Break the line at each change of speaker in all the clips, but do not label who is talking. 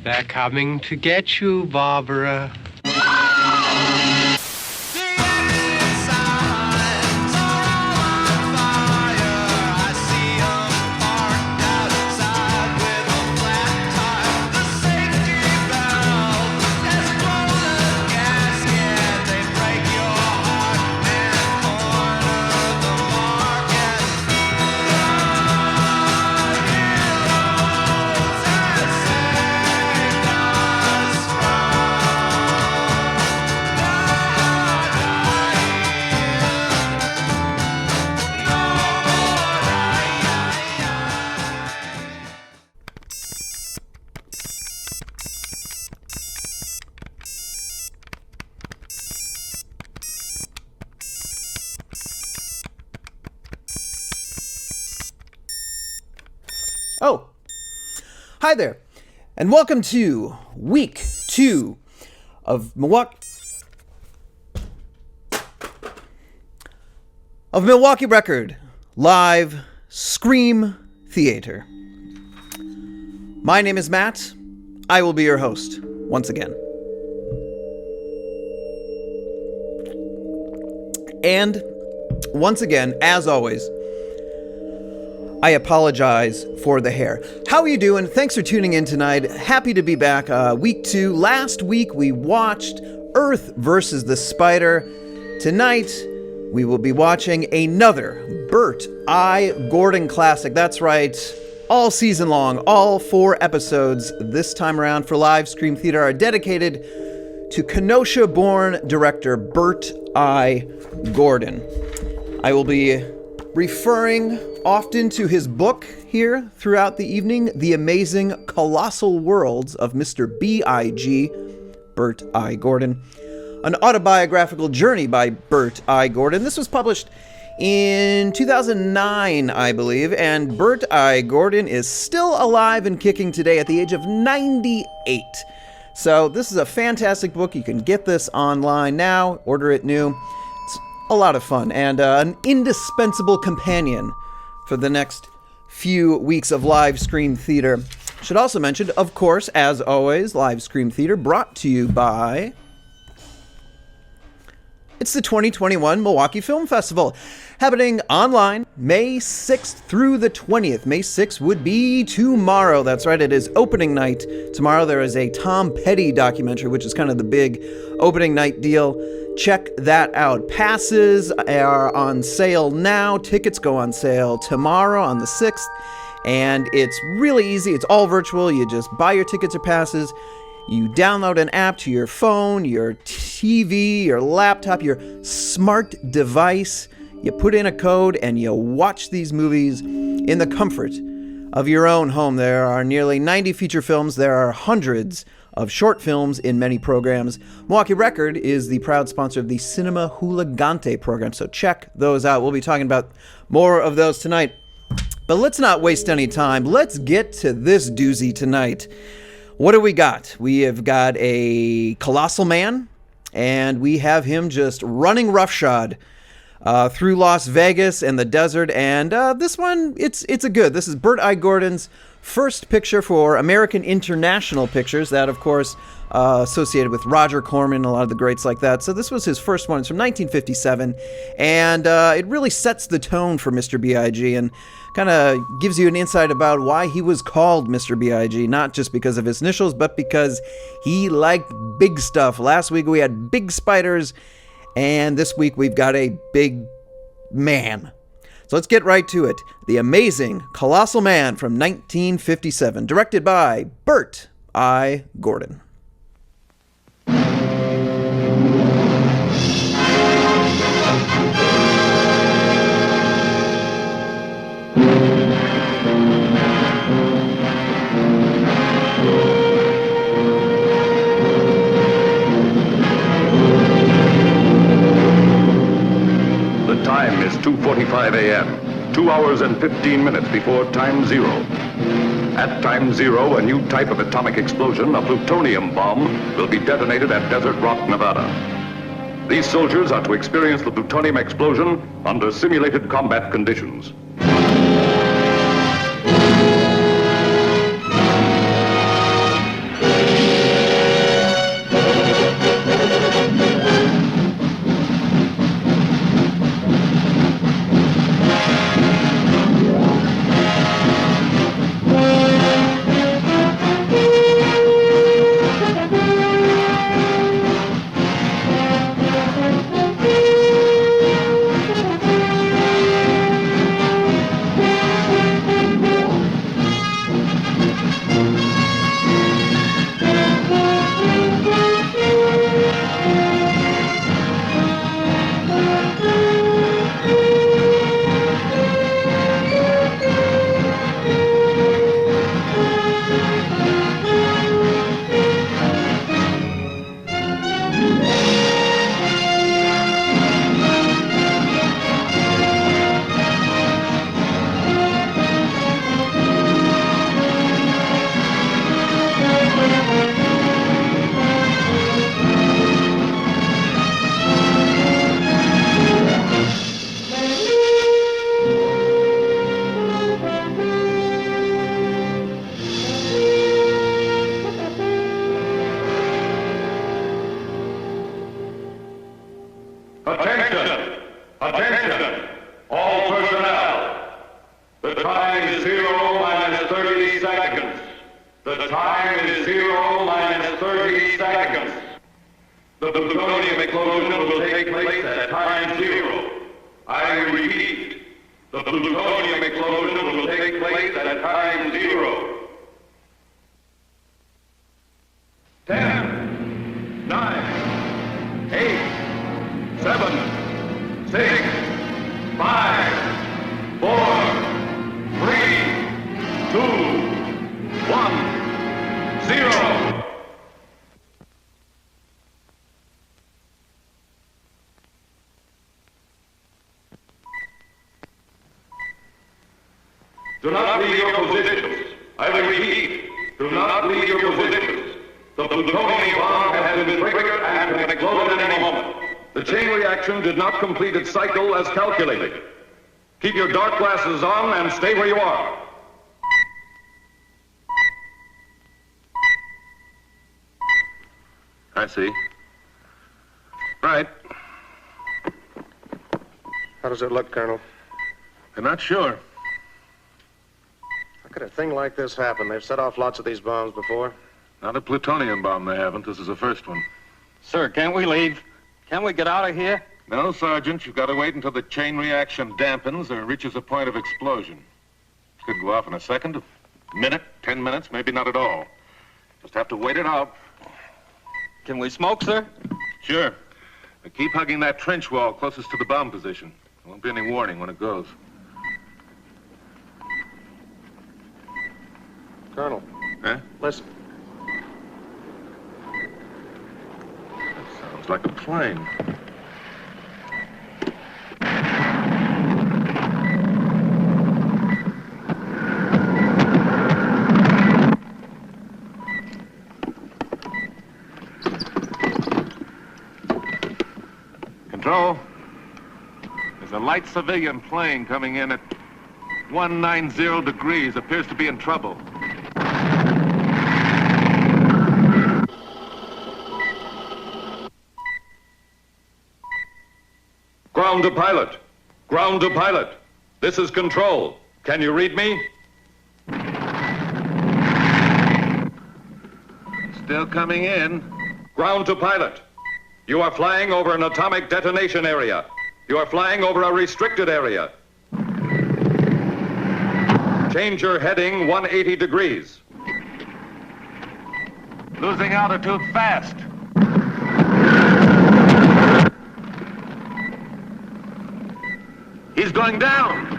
They're coming to get you, Barbara.
Oh, hi there, and welcome to week 2 of Milwaukee Record Live Scream Theater. My name is Matt. I will be your host once again. And once again, as always, I apologize for the hair. How are you doing? Thanks for tuning in tonight. Happy to be back. Week 2. Last week we watched Earth versus the Spider. Tonight we will be watching another Bert I. Gordon classic. That's right. All season long, all 4 episodes this time around for LiveSCREAM Theater are dedicated to Kenosha-born director Bert I. Gordon. I will be referring often to his book here throughout the evening, The Amazing Colossal Worlds of Mr. B.I.G, Bert I. Gordon, an autobiographical journey by Bert I. Gordon. This was published in 2009, I believe, and Bert I. Gordon is still alive and kicking today at the age of 98. So this is a fantastic book. You can get this online now, order it new. It's a lot of fun and an indispensable companion for the next few weeks of LiveSCREAM Theater. Should also mention, of course, as always, LiveSCREAM Theater brought to you by... It's the 2021 Milwaukee Film Festival, happening online May 6th through the 20th. May 6th would be tomorrow. That's right, it is opening night. Tomorrow there is a Tom Petty documentary, which is kind of the big opening night deal. Check that out. Passes are on sale now. Tickets go on sale tomorrow on the 6th. And it's really easy. It's all virtual. You just buy your tickets or passes. You download an app to your phone, your TV, your laptop, your smart device. You put in a code and you watch these movies in the comfort of your own home. There are nearly 90 feature films. There are hundreds of short films in many programs. Milwaukee Record is the proud sponsor of the Cinema Hooligante program, so check those out. We'll be talking about more of those tonight. But let's not waste any time. Let's get to this doozy tonight. What do we got? We have got a colossal man, and we have him just running roughshod through Las Vegas and the desert. And this one, it's a good. This is Bert I. Gordon's first picture for American International Pictures. That, of course, associated with Roger Corman, a lot of the greats like that. So this was his first one. It's from 1957, and it really sets the tone for Mr. B.I.G. and kind of gives you an insight about why he was called Mr. B.I.G., not just because of his initials, but because he liked big stuff. Last week we had big spiders, and this week we've got a big man. So let's get right to it. The Amazing Colossal Man from 1957, directed by Bert I. Gordon.
The time is 2:45 a.m., 2 hours and 15 minutes before time zero. At time zero, a new type of atomic explosion, a plutonium bomb, will be detonated at Desert Rock, Nevada. These soldiers are to experience the plutonium explosion under simulated combat conditions. The time is 0 minus 30 seconds. The plutonium explosion will take place at time 0. I repeat, the plutonium explosion will take place at time 0. 10, 9, 8, 7, 6, 5, 4, 3, 2, 1, 0. Do not leave your positions. I repeat, do not leave your positions. The plutonium bomb has been triggered and can explode at any moment. The chain reaction did not complete its cycle as calculated. Keep your dark glasses on and stay where you are.
I see. Right.
How does it look, Colonel?
I'm not sure.
How could a thing like this happen? They've set off lots of these bombs before.
Not a plutonium bomb, they haven't. This is the first one.
Sir, can't we leave? Can't we get out of here?
No, Sergeant. You've got to wait until the chain reaction dampens or reaches a point of explosion. It could go off in a second, a minute, 10 minutes, maybe not at all. Just have to wait it out.
Can we smoke, sir?
Sure. But keep hugging that trench wall closest to the bomb position. There won't be any warning when it goes.
Colonel.
Huh?
Listen.
That sounds like a plane. Control. There's a light civilian plane coming in at 190 degrees. Appears to be in trouble.
Ground to pilot. Ground to pilot. This is Control. Can you read me?
Still coming in.
Ground to pilot. You are flying over an atomic detonation area. You are flying over a restricted area. Change your heading 180 degrees.
Losing altitude fast. He's going down.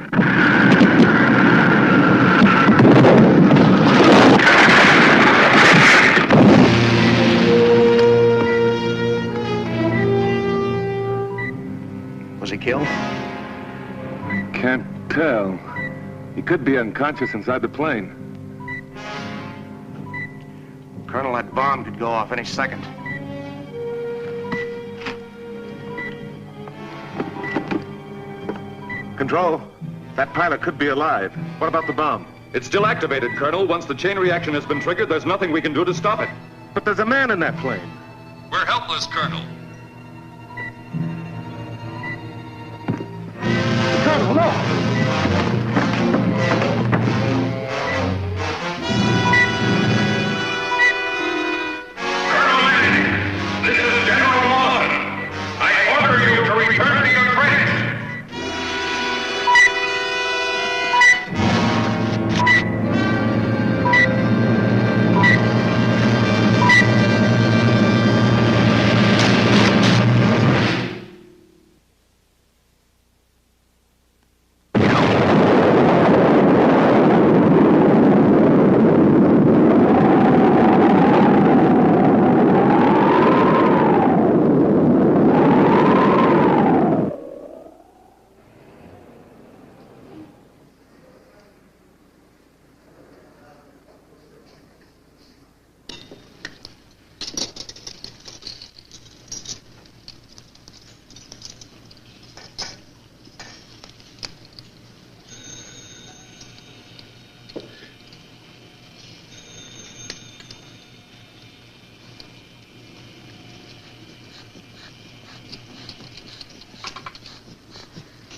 Was he killed?
I can't tell. He could be unconscious inside the plane.
Colonel, that bomb could go off any second.
Control, that pilot could be alive. What about the bomb?
It's still activated, Colonel. Once the chain reaction has been triggered, there's nothing we can do to stop it.
But there's a man in that plane.
We're helpless, Colonel.
Colonel, no!
This is General Lawson. I order you to return to your trains.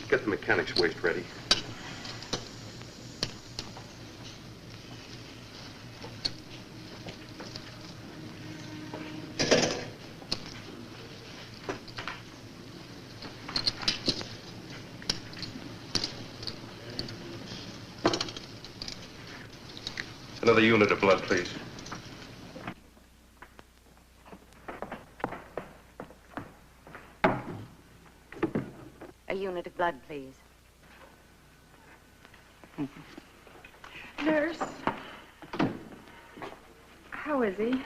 Get the mechanics waste ready. Another unit of blood, please.
A unit of blood, please.
Nurse. How is he?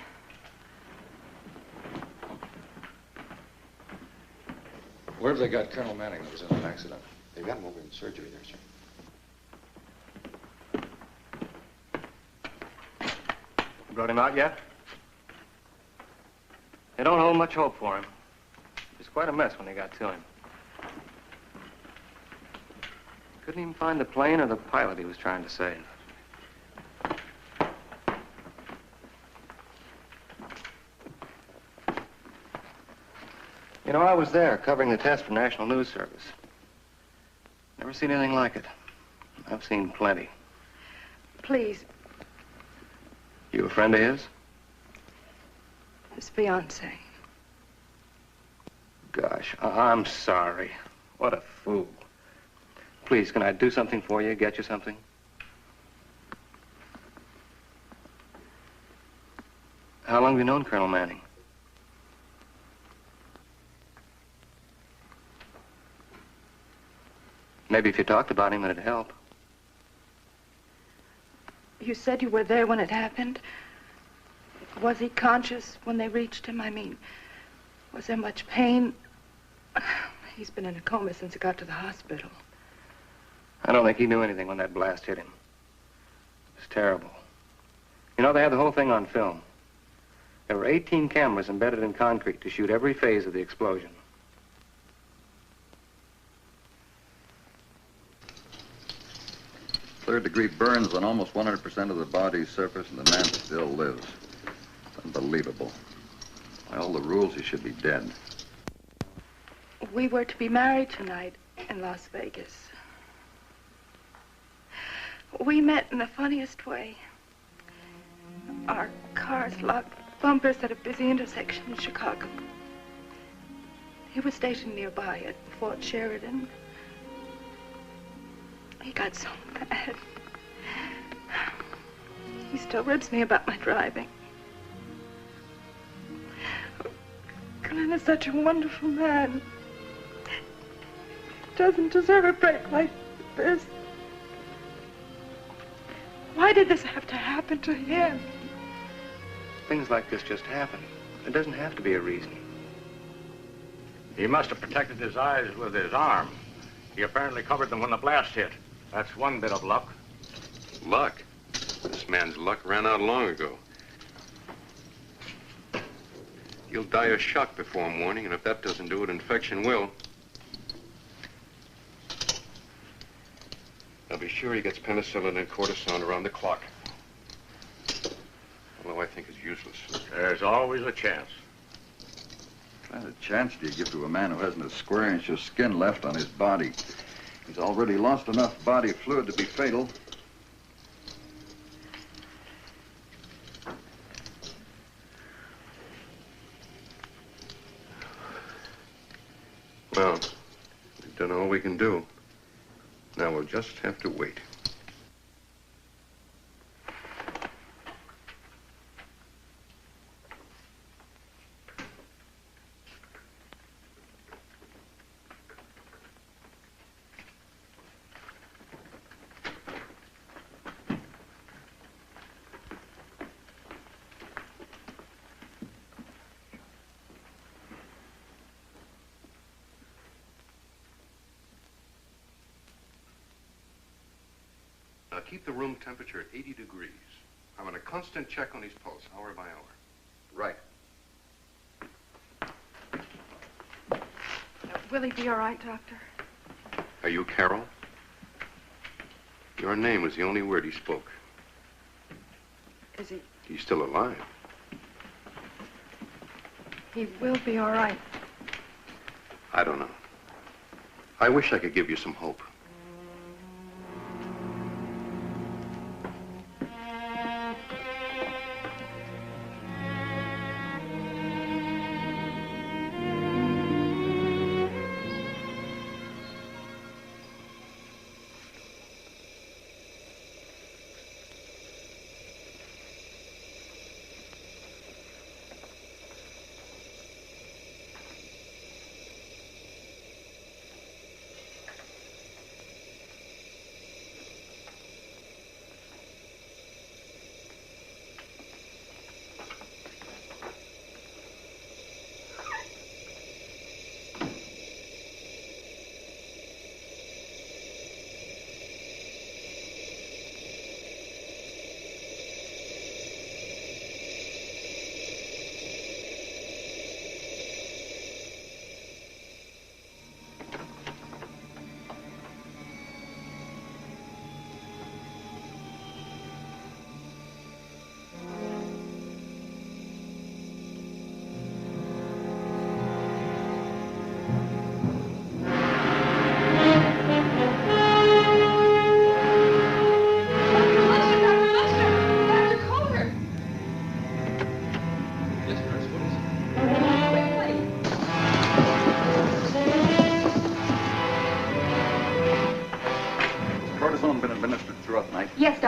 Where have they got Colonel Manning that was in an accident? They've got him over in surgery there, sir.
Brought him out yet? They don't hold much hope for him. It was quite a mess when they got to him. Couldn't even find the plane or the pilot he was trying to save. You know, I was there covering the test for National News Service. Never seen anything like it. I've seen plenty.
Please,
You a friend of his?
his fiancée.
Gosh, I'm sorry. What a fool. Please, can I do something for you, get you something? How long have you known Colonel Manning? Maybe if you talked about him, it'd help.
You said you were there when it happened. Was he conscious when they reached him? I mean, was there much pain? He's been in a coma since he got to the hospital.
I don't think he knew anything when that blast hit him. It was terrible. You know, they had the whole thing on film. There were 18 cameras embedded in concrete to shoot every phase of the explosion.
Third-degree burns on almost 100% of the body's surface, and the man still lives. It's unbelievable. By all the rules, he should be dead.
We were to be married tonight in Las Vegas. We met in the funniest way. Our cars locked bumpers at a busy intersection in Chicago. He was stationed nearby at Fort Sheridan. He got so mad. He still ribs me about my driving. Glenn is such a wonderful man. He doesn't deserve a break like this. Why did this have to happen to him?
Things like this just happen. There doesn't have to be a reason.
He must have protected his eyes with his arm. He apparently covered them when the blast hit. That's one bit of luck.
Luck? This man's luck ran out long ago. He'll die of shock before morning, and if that doesn't do it, infection will. I'll be sure he gets penicillin and cortisone around the clock. Although I think it's useless.
There's always a chance.
What kind of chance do you give to a man who hasn't a square inch of skin left on his body? He's already lost enough body fluid to be fatal.
Well, we've done all we can do. Now we'll just have to wait. Now keep the room temperature at 80 degrees. I'm on a constant check on his pulse, hour by hour.
Right.
Will he be all right, Doctor?
Are you Carol? Your name was the only word he spoke.
Is he?
He's still alive.
He will be all right.
I don't know. I wish I could give you some hope.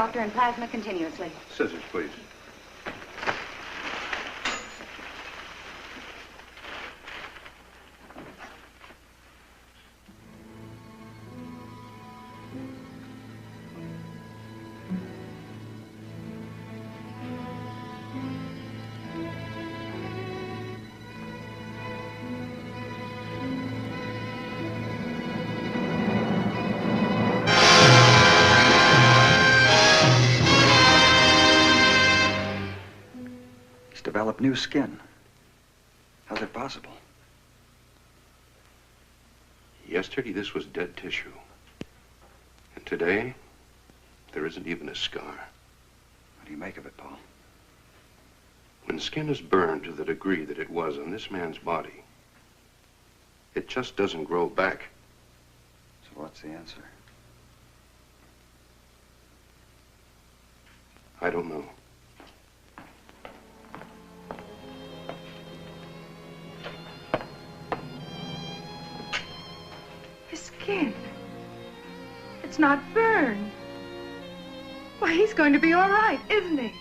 doctor, and plasma continuously.
Scissors, please.
Develop new skin. How's it possible?
Yesterday, this was dead tissue. And today, there isn't even a scar.
What do you make of it, Paul?
When skin is burned to the degree that it was on this man's body, it just doesn't grow back.
So what's the answer?
I don't know.
His skin. It's not burned. Why, he's going to be all right, isn't he?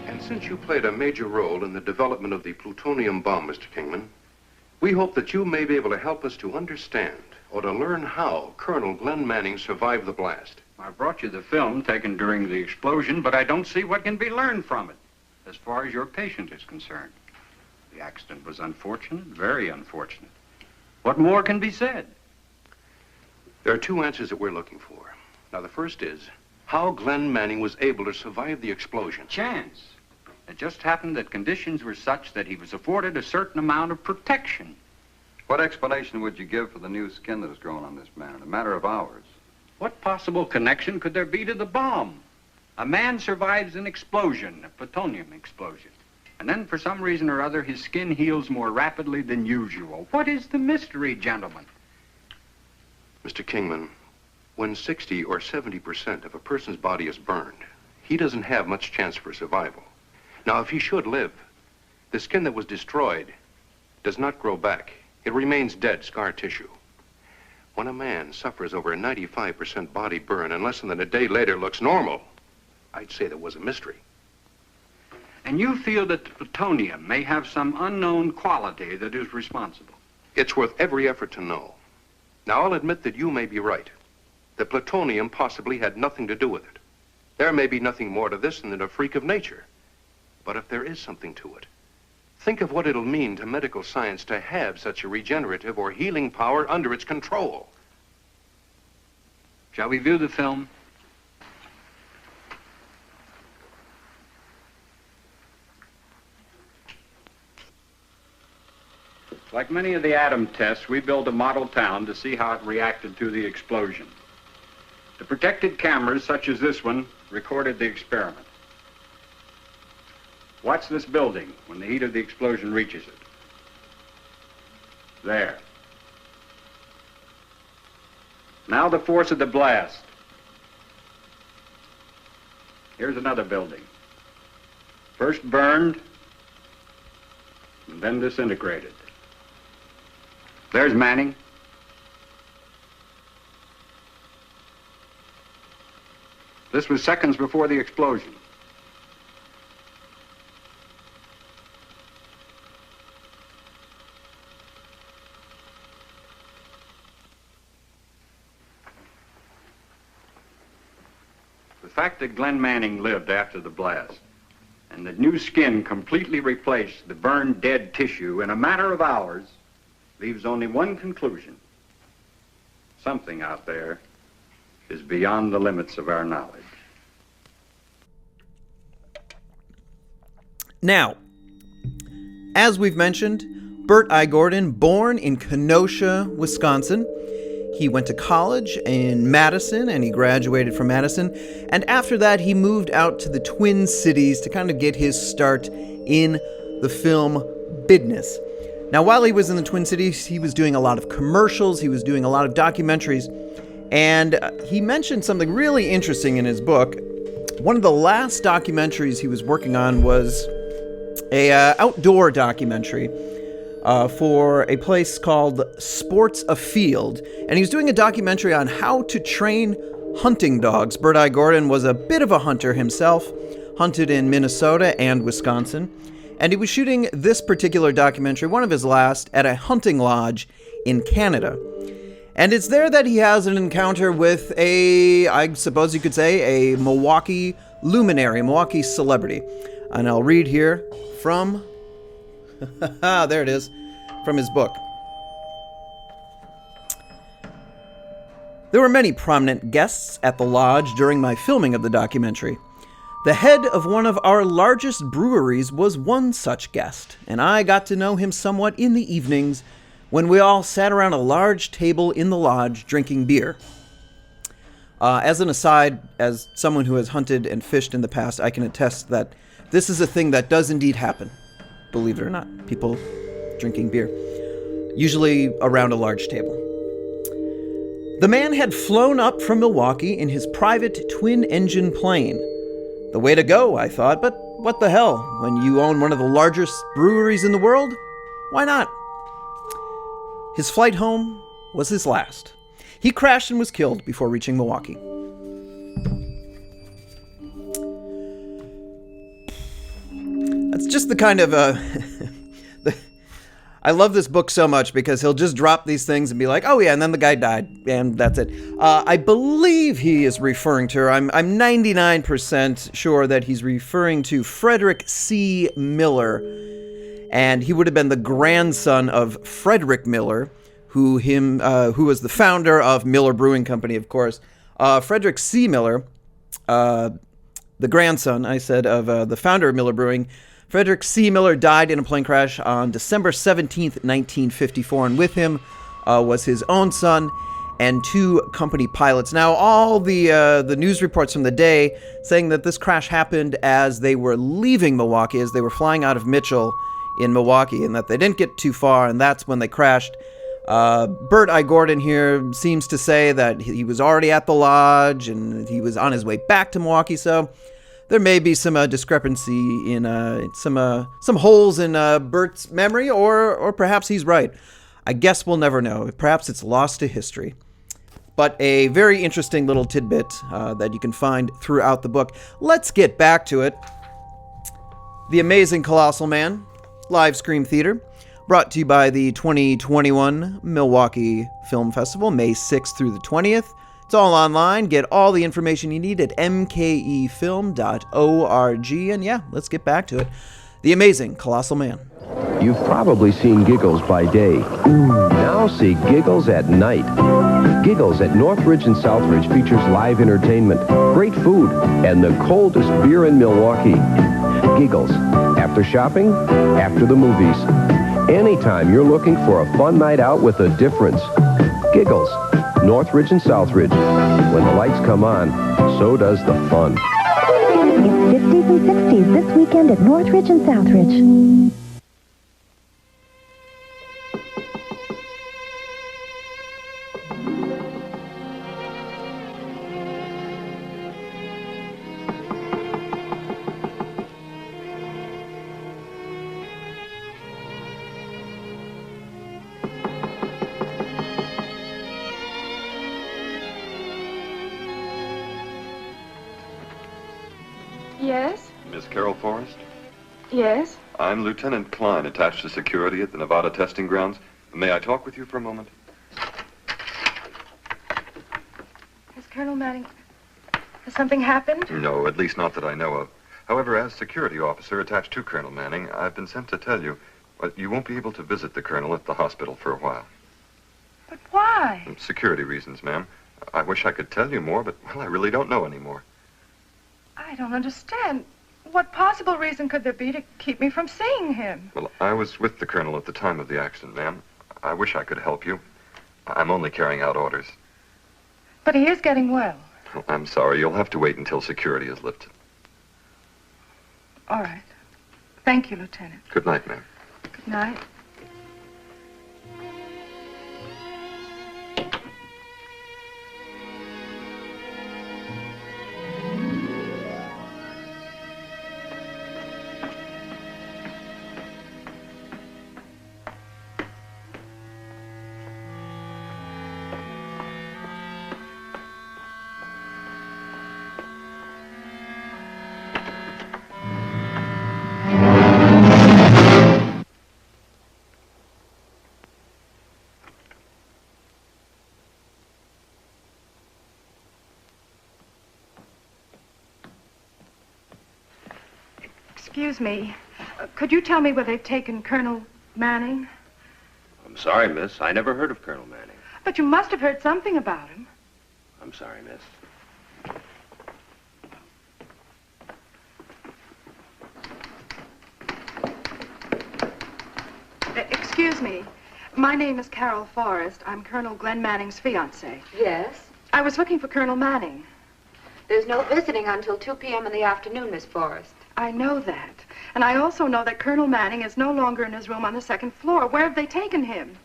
And since you played a major role in the development of the plutonium bomb, Mr. Kingman, we hope that you may be able to help us to understand or to learn how Colonel Glenn Manning survived the blast.
I brought you the film taken during the explosion, but I don't see what can be learned from it, as far as your patient is concerned. The accident was unfortunate, very unfortunate. What more can be said?
There are two answers that we're looking for. Now, the first is how Glenn Manning was able to survive the explosion.
Chance. It just happened that conditions were such that he was afforded a certain amount of protection.
What explanation would you give for the new skin that has grown on this man in a matter of hours?
What possible connection could there be to the bomb? A man survives an explosion, a plutonium explosion. And then, for some reason or other, his skin heals more rapidly than usual. What is the mystery, gentlemen?
Mr. Kingman, when 60 or 70% of a person's body is burned, he doesn't have much chance for survival. Now, if he should live, the skin that was destroyed does not grow back. It remains dead, scar tissue. When a man suffers over a 95% body burn and less than a day later looks normal, I'd say there was a mystery.
And you feel that the plutonium may have some unknown quality that is responsible?
It's worth every effort to know. Now, I'll admit that you may be right. The plutonium possibly had nothing to do with it. There may be nothing more to this than a freak of nature. But if there is something to it, think of what it'll mean to medical science to have such a regenerative or healing power under its control.
Shall we view the film? Like many of the atom tests, we built a model town to see how it reacted to the explosion. The protected cameras, such as this one, recorded the experiment. Watch this building when the heat of the explosion reaches it. There. Now the force of the blast. Here's another building. First burned, and then disintegrated. There's Manning. This was seconds before the explosion. The fact that Glenn Manning lived after the blast and that new skin completely replaced the burned dead tissue in a matter of hours leaves only one conclusion. Something out there is beyond the limits of our knowledge.
Now, as we've mentioned, Bert I. Gordon, born in Kenosha, Wisconsin. He went to college in Madison, and he graduated from Madison. And after that, he moved out to the Twin Cities to kind of get his start in the film business. Now, while he was in the Twin Cities, he was doing a lot of commercials, he was doing a lot of documentaries, and he mentioned something really interesting in his book, One of the last documentaries he was working on was a outdoor documentary for a place called Sports Afield, and he was doing a documentary on how to train hunting dogs. Bert I. Gordon was a bit of a hunter himself, hunted in Minnesota and Wisconsin, and he was shooting this particular documentary, one of his last, at a hunting lodge in Canada. And it's there that he has an encounter with I suppose you could say, a Milwaukee luminary, a Milwaukee celebrity. And I'll read here from, there it is, from his book. There were many prominent guests at the lodge during my filming of the documentary. The head of one of our largest breweries was one such guest, and I got to know him somewhat in the evenings when we all sat around a large table in the lodge drinking beer. As an aside, as someone who has hunted and fished in the past, I can attest that this is a thing that does indeed happen, believe it or not. People drinking beer, usually around a large table. The man had flown up from Milwaukee in his private twin-engine plane. The way to go, I thought, but what the hell? When you own one of the largest breweries in the world, why not? His flight home was his last. He crashed and was killed before reaching Milwaukee. That's just the kind of I love this book so much because he'll just drop these things and be like, oh yeah, and then the guy died, and that's it. I believe he is referring to, I'm 99% sure that he's referring to Frederick C. Miller, and he would have been the grandson of Frederick Miller, who was the founder of Miller Brewing Company, of course. Frederick C. Miller, the grandson, I said, of the founder of Miller Brewing. Frederick C. Miller died in a plane crash on December 17th, 1954, and with him was his own son and two company pilots. Now, all the news reports from the day saying that this crash happened as they were leaving Milwaukee, as they were flying out of Mitchell in Milwaukee, and that they didn't get too far, and that's when they crashed. Bert I. Gordon here seems to say that he was already at the lodge and he was on his way back to Milwaukee, so there may be some discrepancy in some holes in Bert's memory, or perhaps he's right. I guess we'll never know. Perhaps it's lost to history. But a very interesting little tidbit that you can find throughout the book. Let's get back to it. The Amazing Colossal Man, LiveSCREAM Theater, brought to you by the 2021 Milwaukee Film Festival, May 6th through the 20th. It's all online. Get all the information you need at mkefilm.org. And yeah, let's get back to it. The Amazing Colossal Man.
You've probably seen Giggles by day. Now see Giggles at night. Giggles at Northridge and Southridge features live entertainment, great food, and the coldest beer in Milwaukee. Giggles. After shopping, after the movies. Anytime you're looking for a fun night out with a difference. Giggles. Northridge and Southridge. When the lights come on, so does the fun.
It's 50s and 60s this weekend at Northridge and Southridge.
Yes?
Miss Carol Forrest?
Yes?
I'm Lieutenant Klein, attached to security at the Nevada testing grounds. May I talk with you for a moment?
Has Colonel Manning... Has something happened?
No, at least not that I know of. However, as security officer attached to Colonel Manning, I've been sent to tell you, you won't be able to visit the Colonel at the hospital for a while.
But why?
Security reasons, ma'am. I wish I could tell you more, but, well, I really don't know anymore.
I don't understand. What possible reason could there be to keep me from seeing him?
Well, I was with the Colonel at the time of the accident, ma'am. I wish I could help you. I'm only carrying out orders.
But he is getting well.
Oh, I'm sorry. You'll have to wait until security is lifted.
All right. Thank you, Lieutenant.
Good night, ma'am.
Good night. Excuse me. Could you tell me where they've taken Colonel Manning?
I'm sorry, miss. I never heard of Colonel Manning.
But you must have heard something about him.
I'm sorry, miss.
Excuse me. My name is Carol Forrest. I'm Colonel Glenn Manning's fiancée.
Yes?
I was looking for Colonel Manning.
There's no visiting until 2 p.m. in the afternoon, Miss Forrest.
I know that. And I also know that Colonel Manning is no longer in his room on the second floor. Where have they taken him?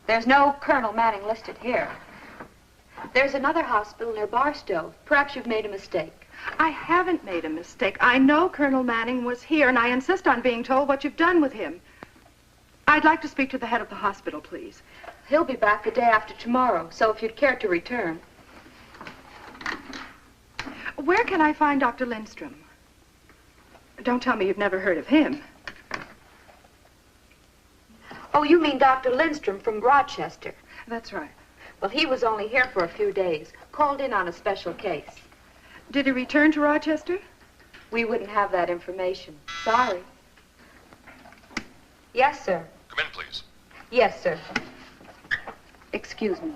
There's no Colonel Manning listed here. There's another hospital near Barstow. Perhaps you've made a mistake.
I haven't made a mistake. I know Colonel Manning was here, and I insist on being told what you've done with him. I'd like to speak to the head of the hospital, please.
He'll be back the day after tomorrow, so if you'd care to return.
Where can I find Dr. Lindstrom? Don't tell me you've never heard of him.
Oh, you mean Dr. Lindstrom from Rochester?
That's right.
Well, he was only here for a few days, called in on a special case.
Did he return to Rochester?
We wouldn't have that information. Sorry. Yes, sir.
Come in, please.
Yes, sir. Excuse me.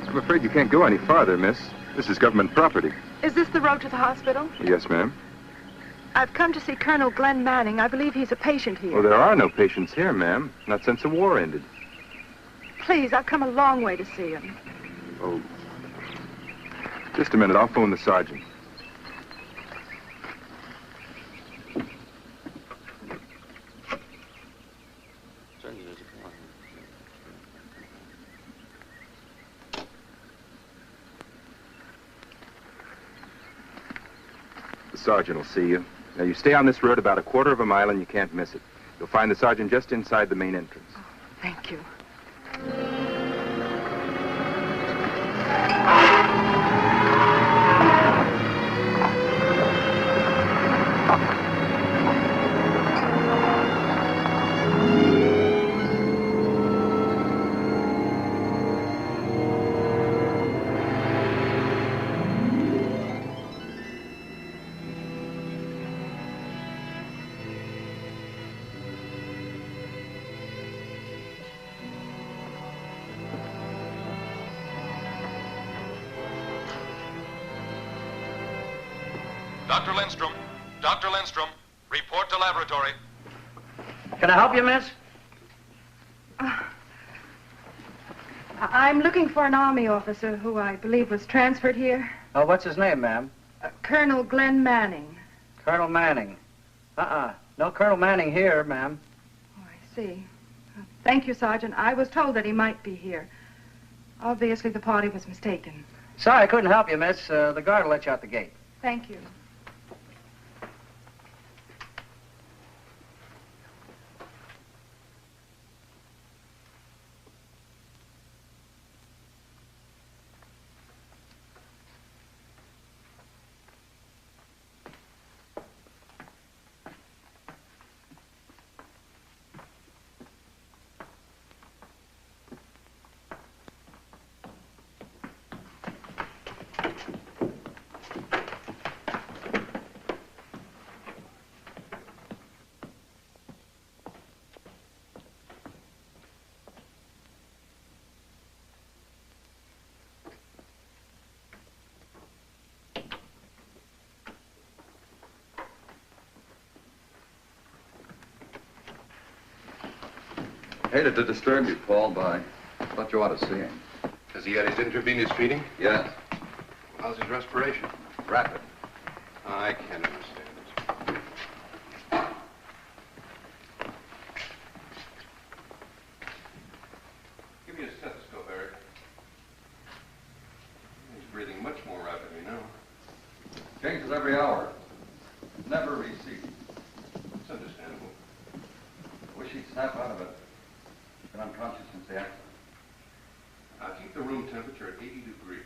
I'm afraid you can't go any farther, miss. This is government property.
Is this the road to the hospital?
Yes, ma'am.
I've come to see Colonel Glenn Manning. I believe he's a patient here.
Well, there are no patients here, ma'am. Not since the war ended.
Please, I've come a long way to see him.
Oh. Just a minute. I'll phone the sergeant. The sergeant will see you. Now, you stay on this road about a quarter of a mile and you can't miss it. You'll find the sergeant just inside the main entrance.
Oh, thank you.
Dr. Lindstrom. Dr. Lindstrom. Report to laboratory.
Can I help you, miss?
I'm looking for an Army officer who I believe was transferred here.
Oh, what's his name, ma'am?
Colonel Glenn Manning.
Colonel Manning. No Colonel Manning here, ma'am.
Oh, I see. Thank you, Sergeant. I was told that he might be here. Obviously, the party was mistaken.
Sorry, I couldn't help you, miss. The guard will let you out the gate.
Thank you.
Hated to disturb you, Paul, but I thought you ought to see him.
Has he had his intravenous feeding?
Yes.
How's his respiration?
Rapid.
I can't understand it. Give me a stethoscope, Eric. He's breathing much more rapidly now.
Changes every hour. Never recede.
It's understandable.
Wish he'd snap out of it. Been unconscious since the accident.
I'll keep the room temperature at 80 degrees.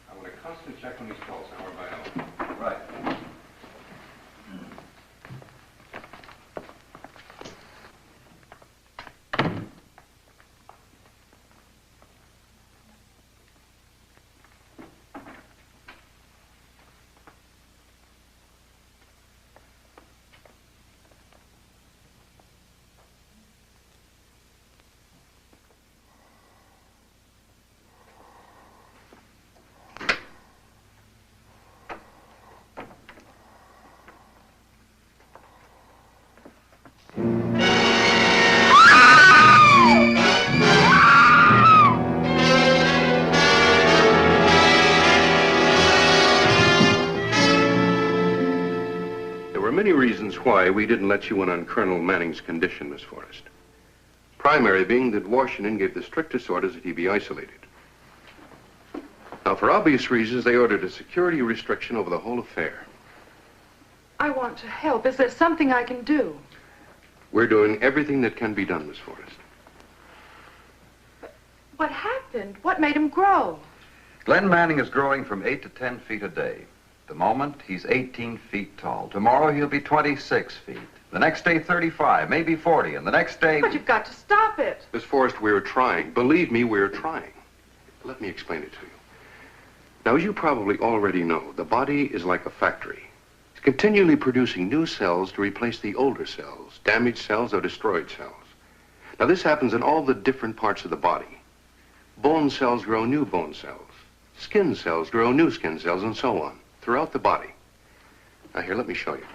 I want a constant check on his pulse, hour by hour.
Right.
Many reasons why we didn't let you in on Colonel Manning's condition, Miss Forrest. Primary being that Washington gave the strictest orders that he be isolated. Now, for obvious reasons, they ordered a security restriction over the whole affair.
I want to help. Is there something I can do?
We're doing everything that can be done, Miss Forrest.
What happened? What made him grow?
Glenn Manning is growing from 8 to 10 feet a day. The moment, he's 18 feet tall. Tomorrow, he'll be 26 feet. The next day, 35, maybe 40, and the next day...
But you've got to stop it.
Miss Forrest, we're trying. Believe me, we're trying. Let me explain it to you. Now, as you probably already know, the body is like a factory. It's continually producing new cells to replace the older cells, damaged cells or destroyed cells. Now, this happens in all the different parts of the body. Bone cells grow new bone cells. Skin cells grow new skin cells, and so on, throughout the body. Now, here, let me show you.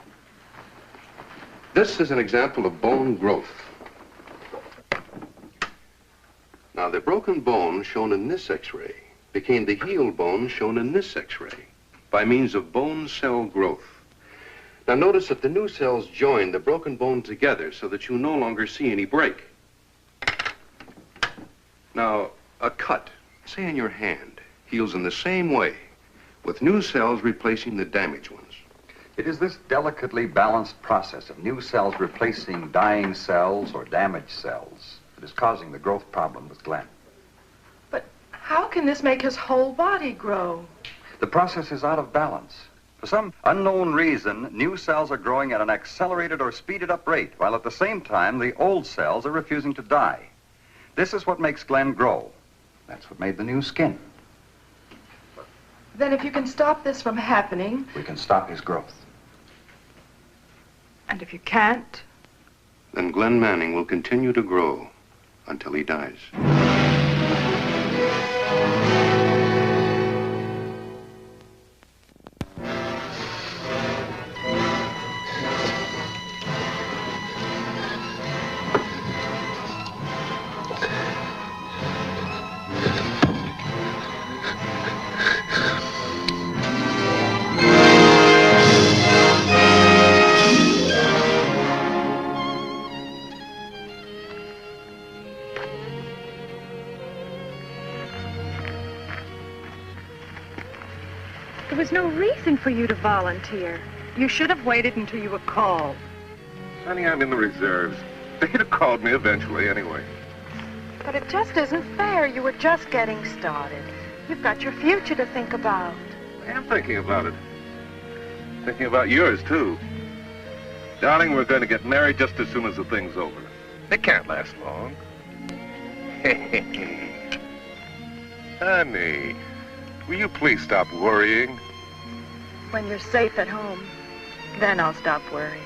This is an example of bone growth. Now, the broken bone shown in this X-ray became the healed bone shown in this X-ray by means of bone cell growth. Now, notice that the new cells join the broken bone together so that you no longer see any break. Now, a cut, say in your hand, heals in the same way, with new cells replacing the damaged ones.
It is this delicately balanced process of new cells replacing dying cells or damaged cells that is causing the growth problem with Glenn.
But how can this make his whole body grow?
The process is out of balance. For some unknown reason, new cells are growing at an accelerated or speeded up rate, while at the same time, the old cells are refusing to die. This is what makes Glenn grow. That's what made the new skin.
Then if you can stop this from happening...
We can stop his growth.
And if you can't?
Then Glenn Manning will continue to grow until he dies.
There was no reason for you to volunteer. You should have waited until you were called.
Sonny, I'm in the reserves. They'd have called me eventually anyway.
But it just isn't fair. You were just getting started. You've got your future to think about.
I am thinking about it. Thinking about yours, too. Darling, we're going to get married just as soon as the thing's over. It can't last long. Honey, will you please stop worrying?
When you're safe at home, then I'll stop worrying.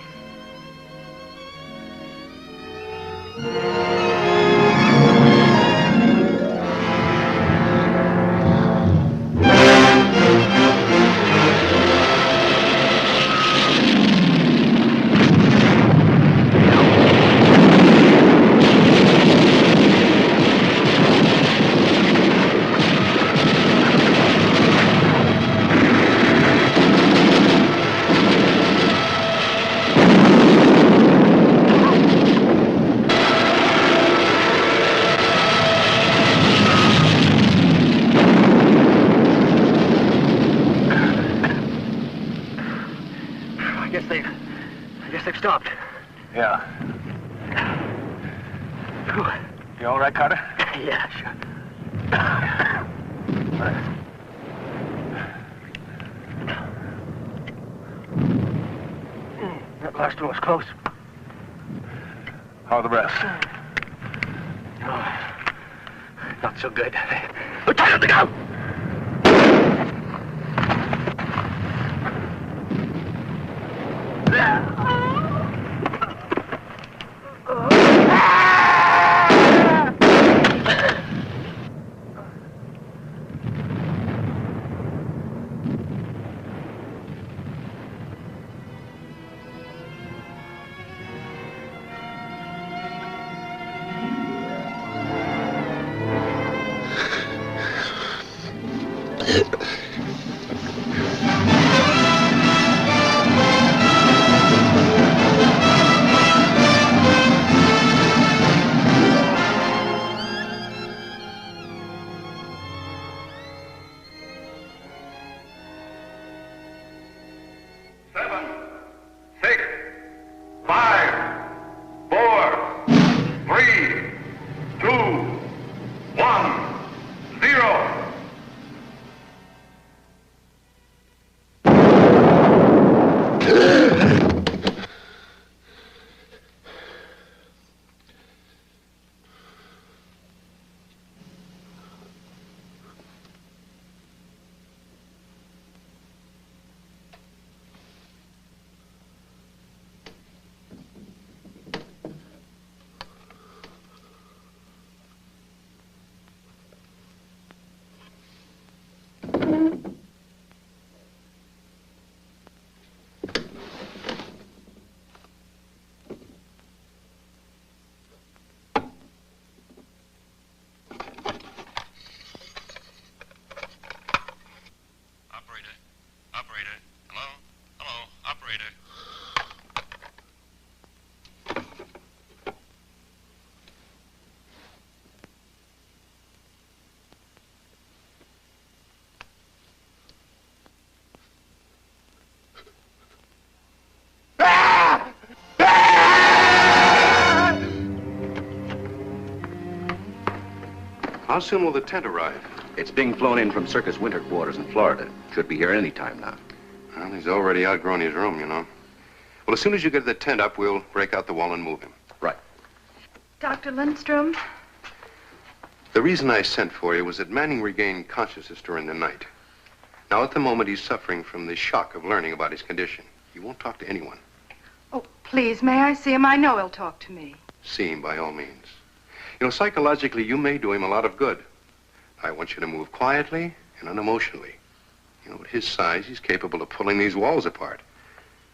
guess they've stopped.
Yeah.
Whew.
You all right, Carter?
Yeah, sure. That last one was close.
How are the rest?
Not so good. We're tired to go!
How soon will the tent arrive?
It's being flown in from Circus Winter Quarters in Florida. Should be here any time now.
Well, he's already outgrown his room, you know. Well, as soon as you get the tent up, we'll break out the wall and move him.
Right.
Dr. Lindstrom?
The reason I sent for you was that Manning regained consciousness during the night. Now, at the moment, he's suffering from the shock of learning about his condition. He won't talk to anyone.
Oh, please, may I see him? I know he'll talk to me.
See him, by all means. You know, psychologically, you may do him a lot of good. I want you to move quietly and unemotionally. You know, at his size, he's capable of pulling these walls apart.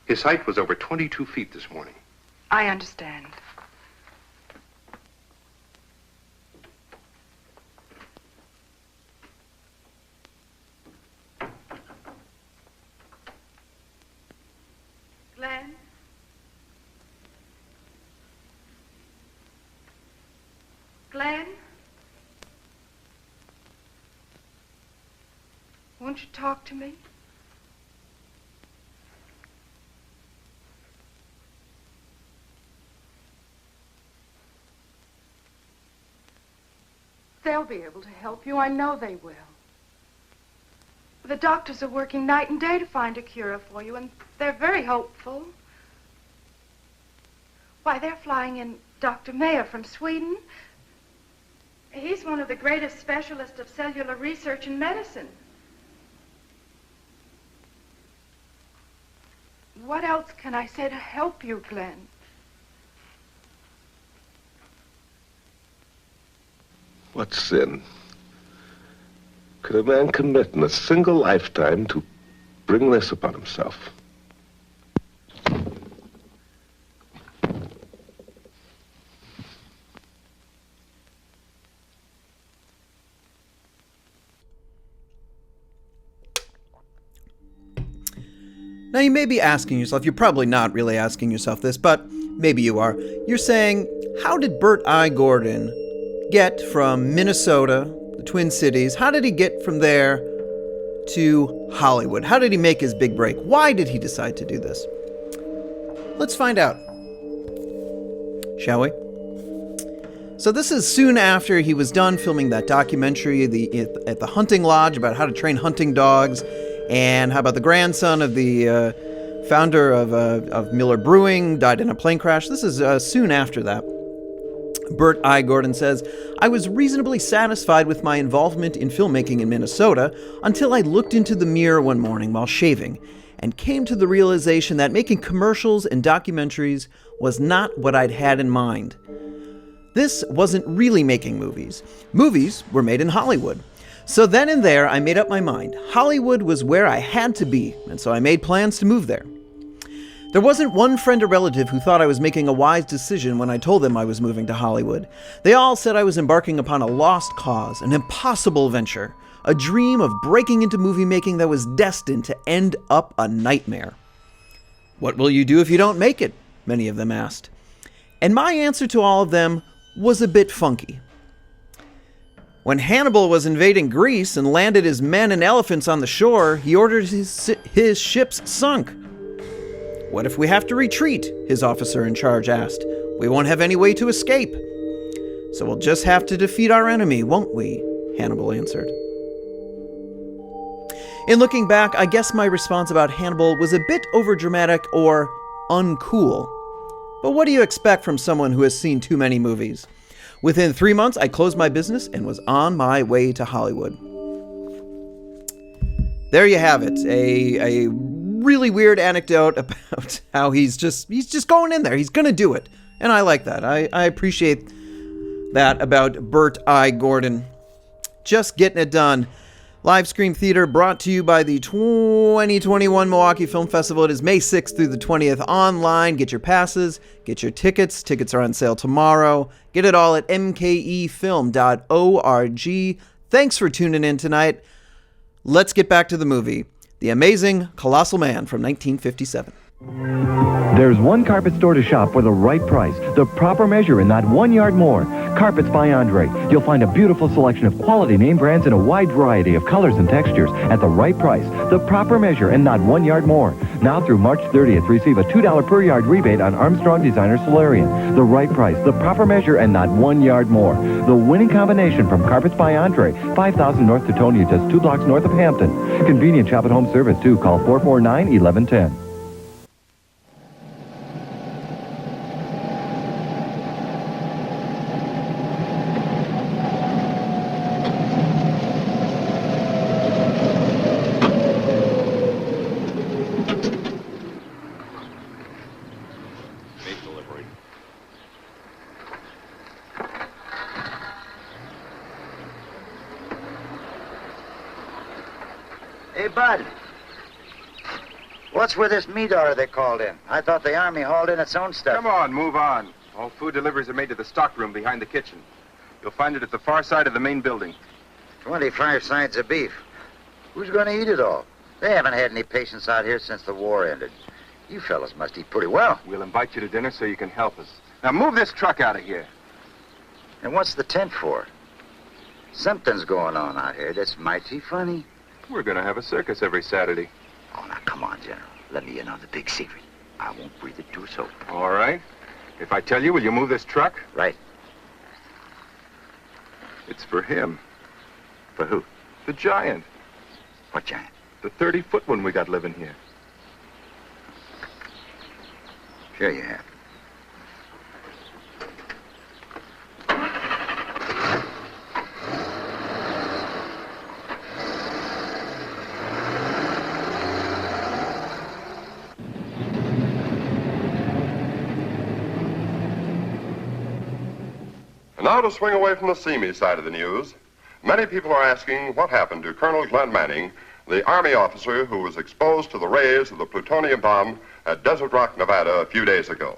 His height was over 22 feet this morning.
I understand. Glenn? Glenn? Won't you talk to me? They'll be able to help you. I know they will. The doctors are working night and day to find a cure for you, and they're very hopeful. Why, they're flying in Dr. Mayer from Sweden. He's one of the greatest specialists of cellular research in medicine. What else can I say to help you, Glenn?
What sin could a man commit in a single lifetime to bring this upon himself?
Now, you may be asking yourself, you're probably not really asking yourself this, but maybe you are. You're saying, how did Bert I. Gordon get from Minnesota, the Twin Cities, how did he get from there to Hollywood? How did he make his big break? Why did he decide to do this? Let's find out, shall we? So this is soon after he was done filming that documentary at the hunting lodge about how to train hunting dogs, and how about the grandson of the founder of Miller Brewing died in a plane crash. This is soon after that. Bert I. Gordon says, I was reasonably satisfied with my involvement in filmmaking in Minnesota until I looked into the mirror one morning while shaving and came to the realization that making commercials and documentaries was not what I'd had in mind. This wasn't really making movies. Movies were made in Hollywood. So then and there, I made up my mind. Hollywood was where I had to be, and so I made plans to move there. There wasn't one friend or relative who thought I was making a wise decision when I told them I was moving to Hollywood. They all said I was embarking upon a lost cause, an impossible venture, a dream of breaking into movie making that was destined to end up a nightmare. What will you do if you don't make it? Many of them asked. And my answer to all of them was a bit funky. When Hannibal was invading Greece and landed his men and elephants on the shore, he ordered his ships sunk. What if we have to retreat? His officer in charge asked. We won't have any way to escape. So we'll just have to defeat our enemy, won't we? Hannibal answered. In looking back, I guess my response about Hannibal was a bit overdramatic or uncool. But what do you expect from someone who has seen too many movies? Within 3 months, I closed my business and was on my way to Hollywood. There you have it. A really weird anecdote about how he's just going in there. He's going to do it. And I like that. I appreciate that about Bert I. Gordon. Just getting it done. LiveSCREAM Theater brought to you by the 2021 Milwaukee Film Festival. It is May 6th through the 20th online. Get your passes, get your tickets. Tickets are on sale tomorrow. Get it all at mkefilm.org. Thanks for tuning in tonight. Let's get back to the movie, The Amazing Colossal Man from 1957.
There's one carpet store to shop for the right price, the proper measure, and not 1 yard more. Carpets by Andre. You'll find a beautiful selection of quality name brands in a wide variety of colors and textures at the right price, the proper measure, and not 1 yard more. Now through March 30th, receive a $2 per yard rebate on Armstrong Designer Solarian. The right price, the proper measure, and not 1 yard more. The winning combination from Carpets by Andre, 5000 North Teutonia, just 2 blocks north of Hampton. Convenient shop at home service too. Call 449-1110.
Hey, Bud. What's with this meat order they called in? I thought the Army hauled in its own stuff.
Come on, move on. All food deliveries are made to the stockroom behind the kitchen. You'll find it at the far side of the main building.
25 sides of beef. Who's going to eat it all? They haven't had any patients out here since the war ended. You fellas must eat pretty well.
We'll invite you to dinner so you can help us. Now move this truck out of here.
And what's the tent for? Something's going on out here that's mighty funny.
We're going to have a circus every Saturday.
Oh, now, come on, General. Let me in on the big secret. I won't breathe it to a soul.
All right. If I tell you, will you move this truck?
Right.
It's for him.
For who?
The giant.
What giant?
The 30-foot one we got living here.
Sure you have.
And now to swing away from the seamy side of the news. Many people are asking what happened to Colonel Glenn Manning, the Army officer who was exposed to the rays of the plutonium bomb at Desert Rock, Nevada a few days ago.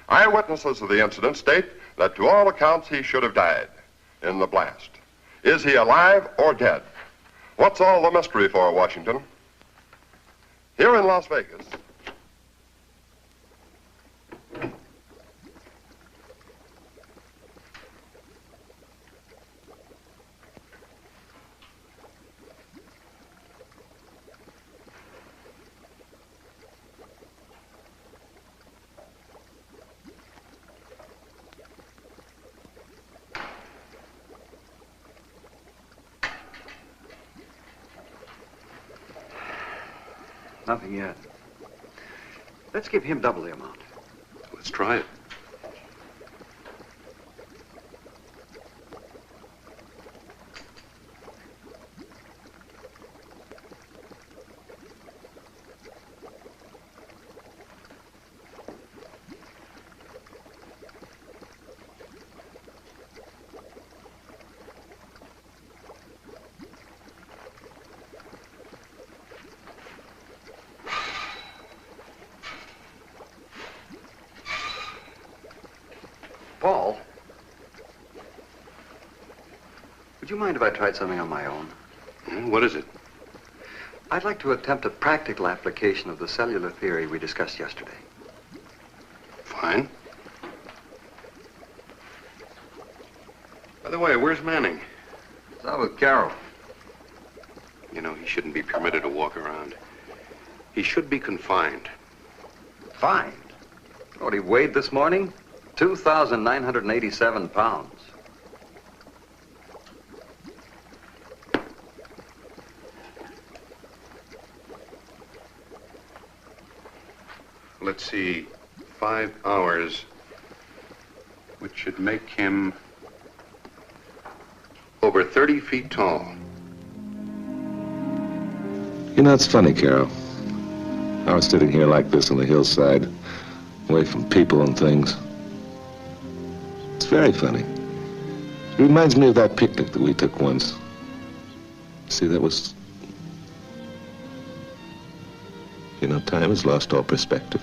Eyewitnesses of the incident state that to all accounts he should have died in the blast. Is he alive or dead? What's all the mystery for, Washington? Here in Las Vegas,
Nothing yet. Let's give him double the amount.
Let's try it.
Paul, would you mind if I tried something on my own?
What is it?
I'd like to attempt a practical application of the cellular theory we discussed yesterday.
Fine. By the way, where's Manning?
It's out with Carol.
You know, he shouldn't be permitted to walk around. He should be confined.
Fined? What he weighed this morning? 2,987 pounds.
Let's see, 5 hours, which should make him over 30 feet tall.
You know, it's funny, Carol. I was sitting here like this on the hillside, away from people and things. It's very funny. It reminds me of that picnic that we took once. See, that was... You know, time has lost all perspective.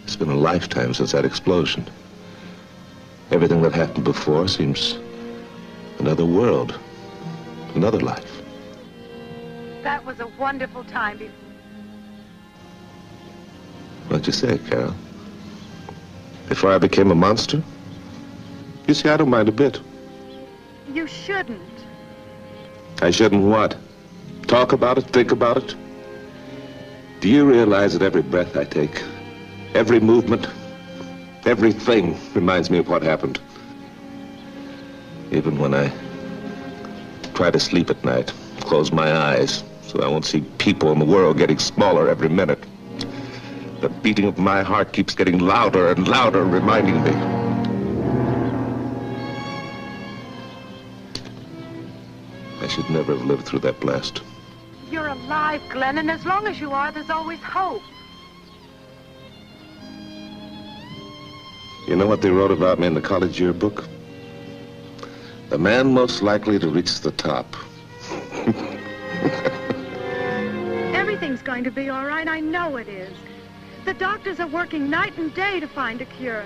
It's been a lifetime since that explosion. Everything that happened before seems another world, another life.
That was a wonderful time.
What'd you say, Carol? Before I became a monster? You see, I don't mind a bit.
You shouldn't.
I shouldn't what? Talk about it, think about it? Do you realize that every breath I take, every movement, everything reminds me of what happened? Even when I try to sleep at night, close my eyes so I won't see people in the world getting smaller every minute. The beating of my heart keeps getting louder and louder, reminding me. I should never have lived through that blast.
You're alive, Glenn, and as long as you are, there's always hope.
You know what they wrote about me in the college yearbook? The man most likely to reach the top.
Everything's going to be all right, I know it is. The doctors are working night and day to find a cure.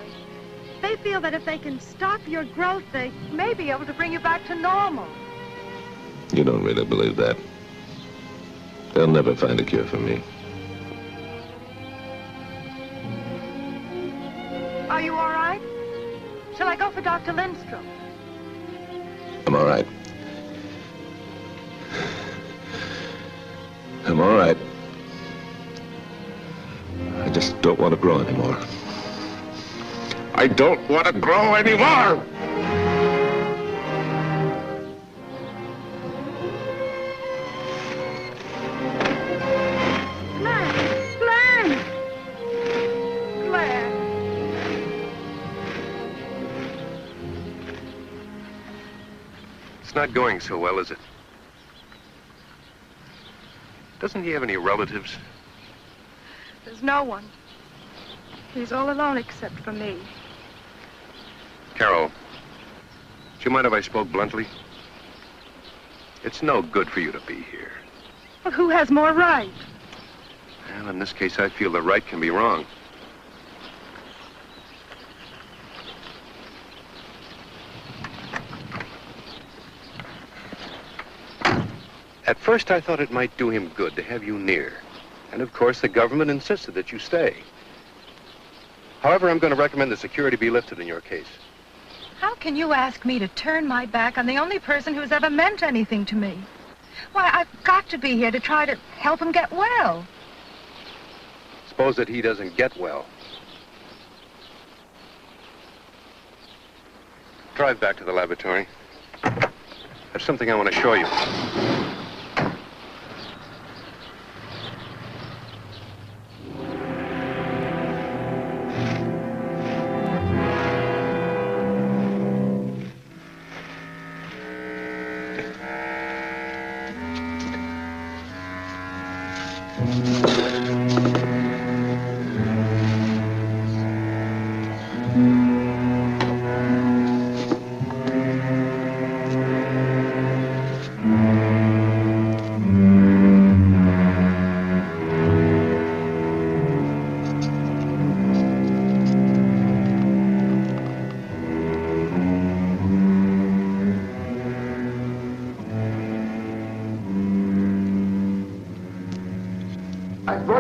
They feel that if they can stop your growth, they may be able to bring you back to normal.
You don't really believe that. They'll never find a cure for me.
Are you all right? Shall I go for Dr. Lindstrom?
I'm all right. I'm all right. I just don't want to grow anymore. I don't want to grow anymore!
It's not going so well, is it? Doesn't he have any relatives?
There's no one. He's all alone except for me.
Carol, do you mind if I spoke bluntly? It's no good for you to be here.
Well, who has more right?
Well, in this case, I feel the right can be wrong. At first, I thought it might do him good to have you near. And of course, the government insisted that you stay. However, I'm going to recommend the security be lifted in your case.
How can you ask me to turn my back on the only person who's ever meant anything to me? Why, I've got to be here to try to help him get well.
Suppose that he doesn't get well. Drive back to the laboratory. There's something I want to show you.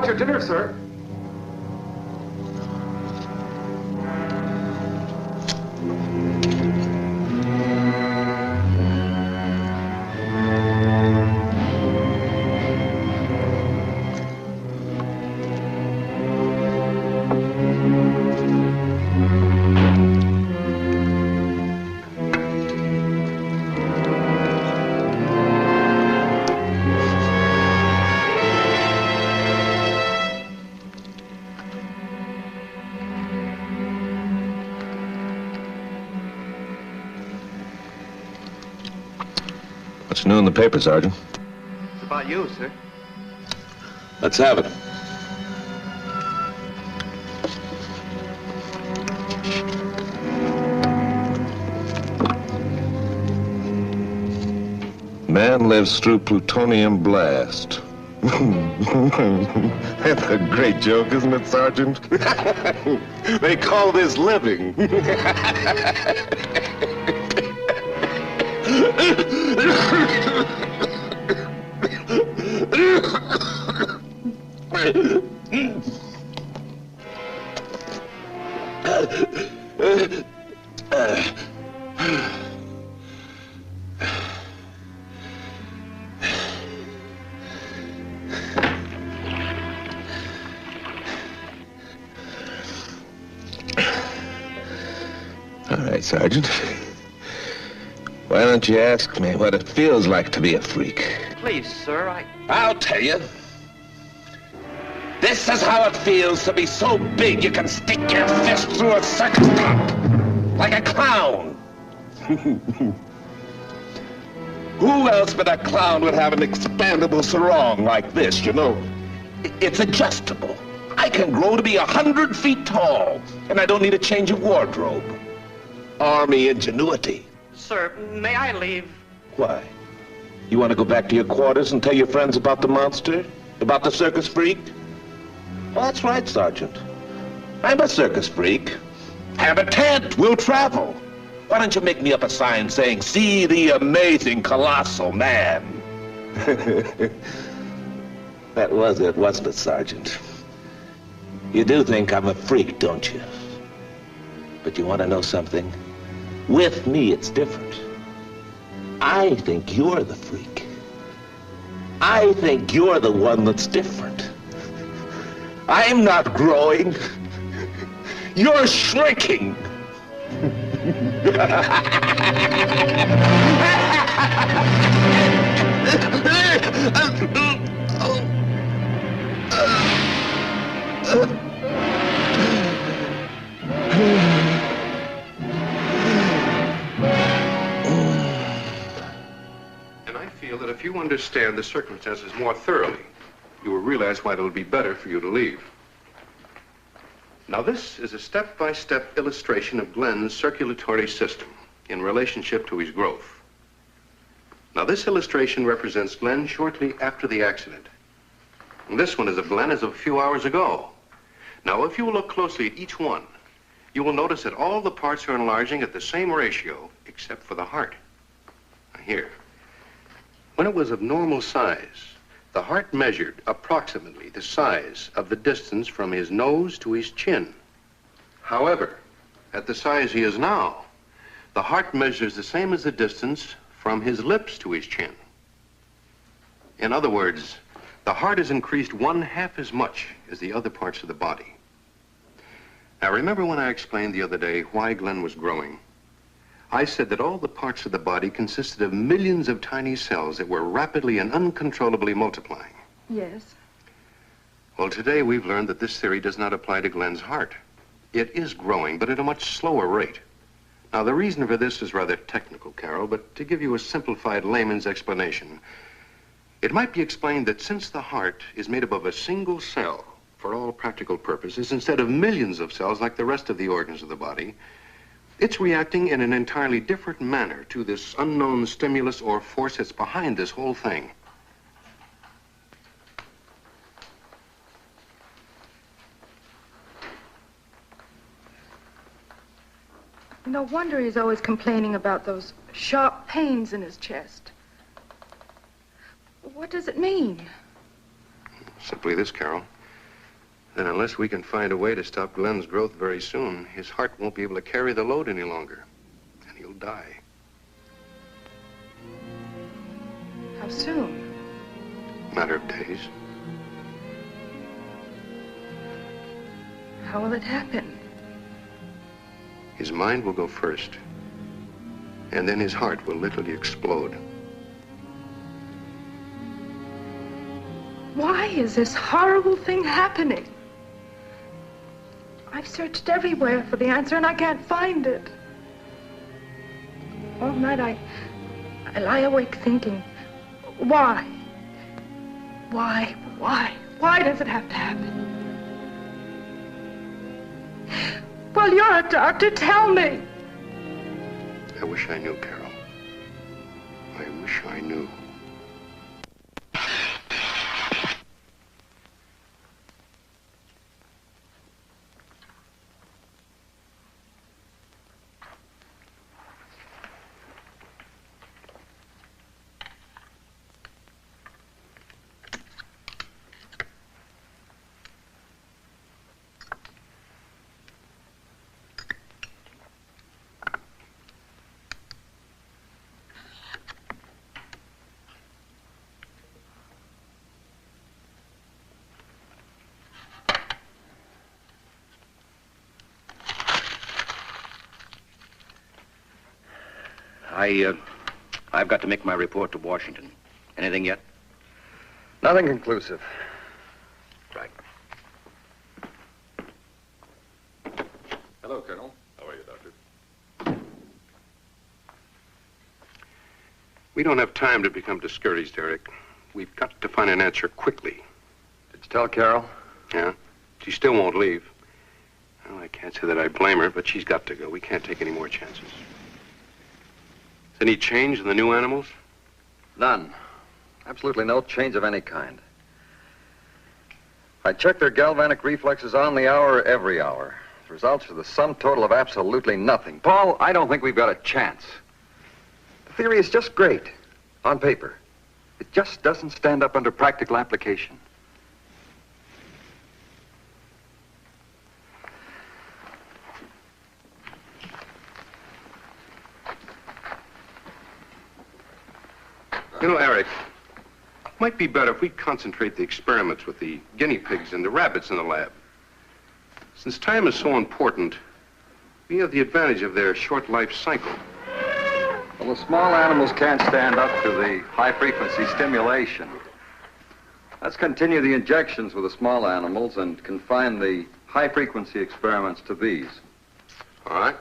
want your dinner, sir.
What's new in the paper, Sergeant?
It's about you, sir.
Let's have it. Man lives through plutonium blast. That's a great joke, isn't it, Sergeant? They call this living. All right, Sergeant. Why don't you ask me what it feels like to be a freak?
Please, sir,
I'll tell you. This is how it feels to be so big you can stick your fist through a circus top. Like a clown. Who else but a clown would have an expandable sarong like this, you know? It's adjustable. I can grow to be 100 feet tall, and I don't need a change of wardrobe. Army ingenuity.
Sir, may I leave?
Why? You want to go back to your quarters and tell your friends about the monster? About the circus freak? Well, that's right, Sergeant. I'm a circus freak. Have a tent. We'll travel. Why don't you make me up a sign saying, "See the amazing Colossal man"? That was it, wasn't it, Sergeant? You do think I'm a freak, don't you? But you want to know something? With me, it's different. I think you're the freak. I think you're the one that's different. I'm not growing. You're shrinking.
And I feel that if you understand the circumstances more thoroughly, you will realize why it'll be better for you to leave. Now, this is a step-by-step illustration of Glenn's circulatory system in relationship to his growth. Now, this illustration represents Glenn shortly after the accident. And this one is of Glenn as of a few hours ago. Now, if you will look closely at each one, you will notice that all the parts are enlarging at the same ratio, except for the heart. Now, here. When it was of normal size, the heart measured approximately the size of the distance from his nose to his chin. However, at the size he is now, the heart measures the same as the distance from his lips to his chin. In other words, the heart has increased 1/2 as much as the other parts of the body. Now, remember when I explained the other day why Glenn was growing? I said that all the parts of the body consisted of millions of tiny cells that were rapidly and uncontrollably multiplying.
Yes.
Well, today we've learned that this theory does not apply to Glenn's heart. It is growing, but at a much slower rate. Now, the reason for this is rather technical, Carol, but to give you a simplified layman's explanation, it might be explained that since the heart is made up of a single cell for all practical purposes, instead of millions of cells like the rest of the organs of the body, it's reacting in an entirely different manner to this unknown stimulus or force that's behind this whole thing.
No wonder he's always complaining about those sharp pains in his chest. What does it mean?
Simply this, Carol. Then unless we can find a way to stop Glenn's growth very soon, his heart won't be able to carry the load any longer. And he'll die.
How soon?
Matter of days.
How will it happen?
His mind will go first. And then his heart will literally explode.
Why is this horrible thing happening? I've searched everywhere for the answer and I can't find it. All night I lie awake thinking, why? Why? Why does it have to happen? Well, you're a doctor, tell me.
I wish I knew, Carol. I wish I knew.
I've got to make my report to Washington. Anything yet?
Nothing conclusive.
Right.
Hello, Colonel. How are you, Doctor?
We don't have time to become discouraged, Eric. We've got to find an answer quickly.
Did you tell Carol?
Yeah? She still won't leave. Well, I can't say that I blame her, but she's got to go. We can't take any more chances. Any change in the new animals?
None. Absolutely no change of any kind. I checked their galvanic reflexes on the hour, every hour. The results are the sum total of absolutely nothing. Paul, I don't think we've got a chance. The theory is just great on paper. It just doesn't stand up under practical application.
You know, Eric, it might be better if we concentrate the experiments with the guinea pigs and the rabbits in the lab. Since time is so important, we have the advantage of their short life cycle.
Well, the small animals can't stand up to the high-frequency stimulation. Let's continue the injections with the small animals and confine the high-frequency experiments to these.
All right.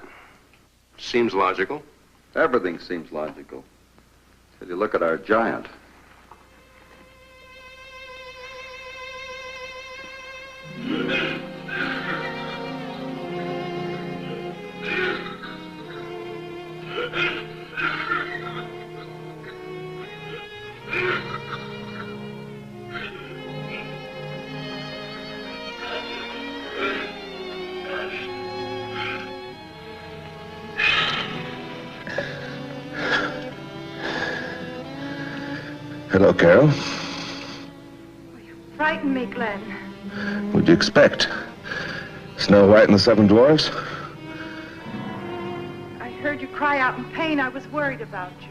Seems logical.
Everything seems logical. Till you look at our giant.
Hello, Carol.
You frighten me, Glenn.
What'd you expect? Snow White and the Seven Dwarfs?
I heard you cry out in pain. I was worried about you.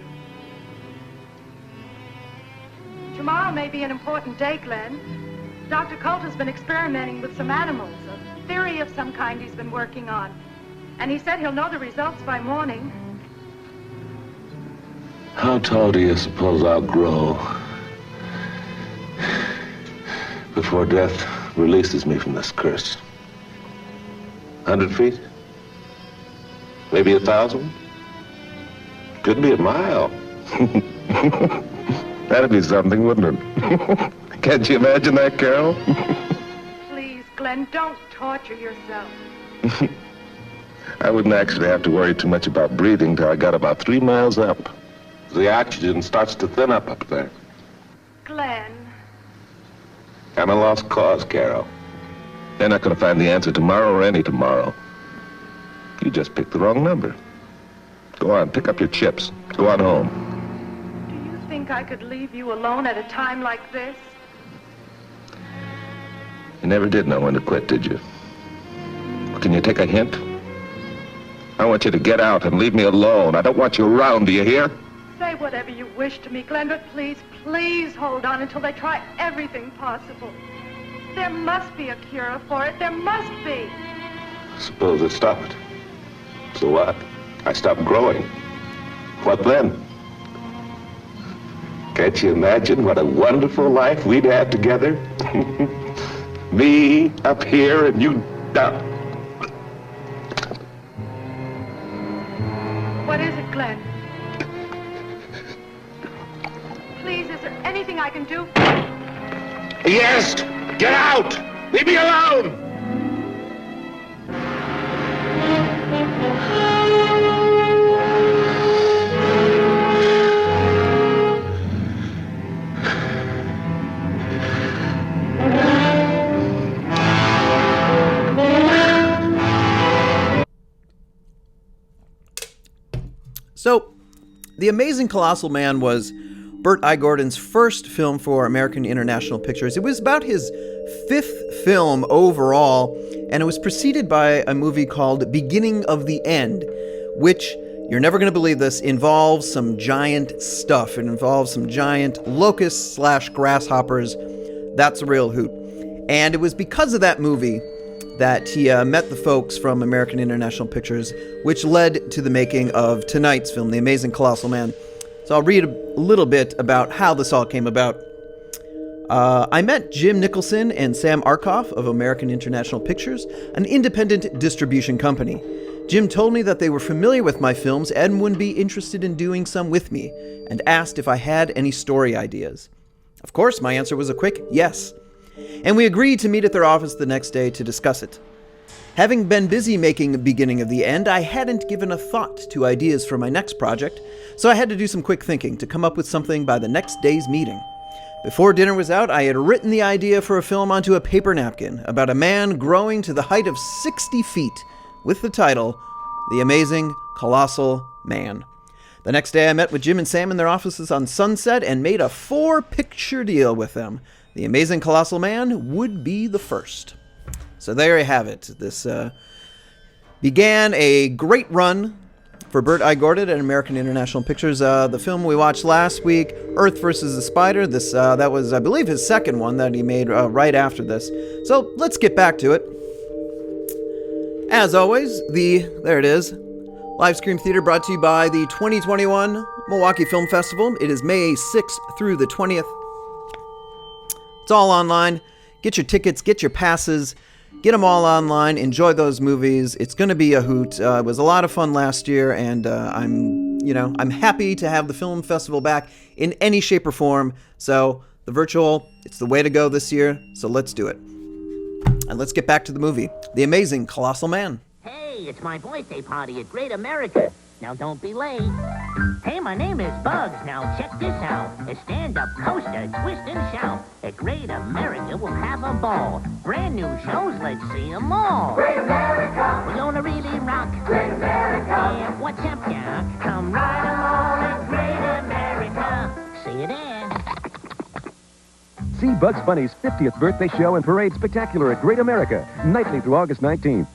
Tomorrow may be an important day, Glenn. Dr. Coulter's been experimenting with some animals, a theory of some kind he's been working on. And he said he'll know the results by morning.
How tall do you suppose I'll grow before death releases me from this curse? 100 feet? Maybe 1,000? Could be a mile.
That'd be something, wouldn't it? Can't you imagine that, Carol?
Please, Glenn, don't torture yourself.
I wouldn't actually have to worry too much about breathing till I got about 3 miles up.
The oxygen starts to thin up there.
Glenn.
I'm a lost cause, Carol.
They're not going to find the answer tomorrow or any tomorrow. You just picked the wrong number. Go on, pick up your chips. Go on home.
Do you think I could leave you alone at a time like this?
never did know when to quit, did you? Can you take a hint? I want you to get out and leave me alone. I don't want you around, do you hear?
Say whatever you wish to me, Glenn, but please, please hold on until they try everything possible. There must be a cure for it. There must be.
Suppose it stopped. So what? I stopped growing. What then? Can't you imagine what a wonderful life we'd have together? Me up here and you down.
What is it, Glenn? Please, is there anything I can do?
Yes! Get out! Leave me alone!
So, The Amazing Colossal Man was Bert I. Gordon's first film for American International Pictures. It was about his fifth film overall, and it was preceded by a movie called Beginning of the End, which, you're never going to believe this, involves some giant stuff. It involves some giant locusts/grasshoppers. That's a real hoot. And it was because of that movie that he met the folks from American International Pictures, which led to the making of tonight's film, The Amazing Colossal Man. So I'll read a little bit about how this all came about. I met Jim Nicholson and Sam Arkoff of American International Pictures, an independent distribution company. Jim told me that they were familiar with my films and would be interested in doing some with me, and asked if I had any story ideas. Of course, my answer was a quick yes. And we agreed to meet at their office the next day to discuss it. Having been busy making the Beginning of the End, I hadn't given a thought to ideas for my next project, so I had to do some quick thinking to come up with something by the next day's meeting. Before dinner was out, I had written the idea for a film onto a paper napkin about a man growing to the height of 60 feet, with the title, The Amazing Colossal Man. The next day I met with Jim and Sam in their offices on Sunset and made a 4-picture deal with them. The Amazing Colossal Man would be the first. So there you have it. This began a great run for Bert I. Gordon at American International Pictures. The film we watched last week, Earth vs. the Spider, that was, I believe, his second one that he made right after this. So let's get back to it. As always, there it is, LiveSCREAM Theater, brought to you by the 2021 Milwaukee Film Festival. It is May 6th through the 20th. It's all online. Get your tickets, get your passes, get them all online. Enjoy those movies. It's going to be a hoot. It was a lot of fun last year, and I'm happy to have the film festival back in any shape or form. So the virtual, it's the way to go this year. So let's do it. And let's get back to the movie, The Amazing Colossal Man.
Hey, it's my birthday party at Great America. Now don't be late. Hey, my name is Bugs. Now check this out. A stand-up coaster, twist and shout. At Great America, we'll have a ball. Brand new shows, let's see them all. Great America! We're gonna really rock. Great America! Yeah, what's up, Doc? Come right along at Great America. See you there.
See Bugs Bunny's 50th birthday show and parade spectacular at Great America, nightly through August 19th.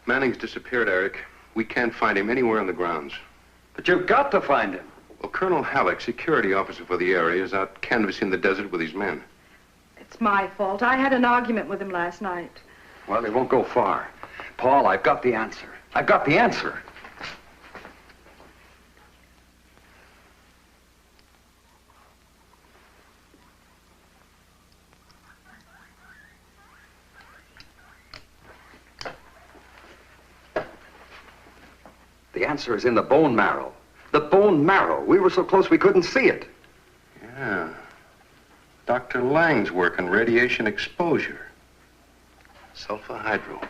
Manning's disappeared, Eric. We can't find him anywhere on the grounds.
But you've got to find him.
Well, Colonel Halleck, security officer for the area, is out canvassing the desert with his men.
It's my fault. I had an argument with him last night.
Well, he won't go far. Paul, I've got the answer. I've got the answer. The answer is in the bone marrow. The bone marrow. We were so close we couldn't see it.
Yeah. Dr. Lang's work on radiation exposure. Sulfahydryl.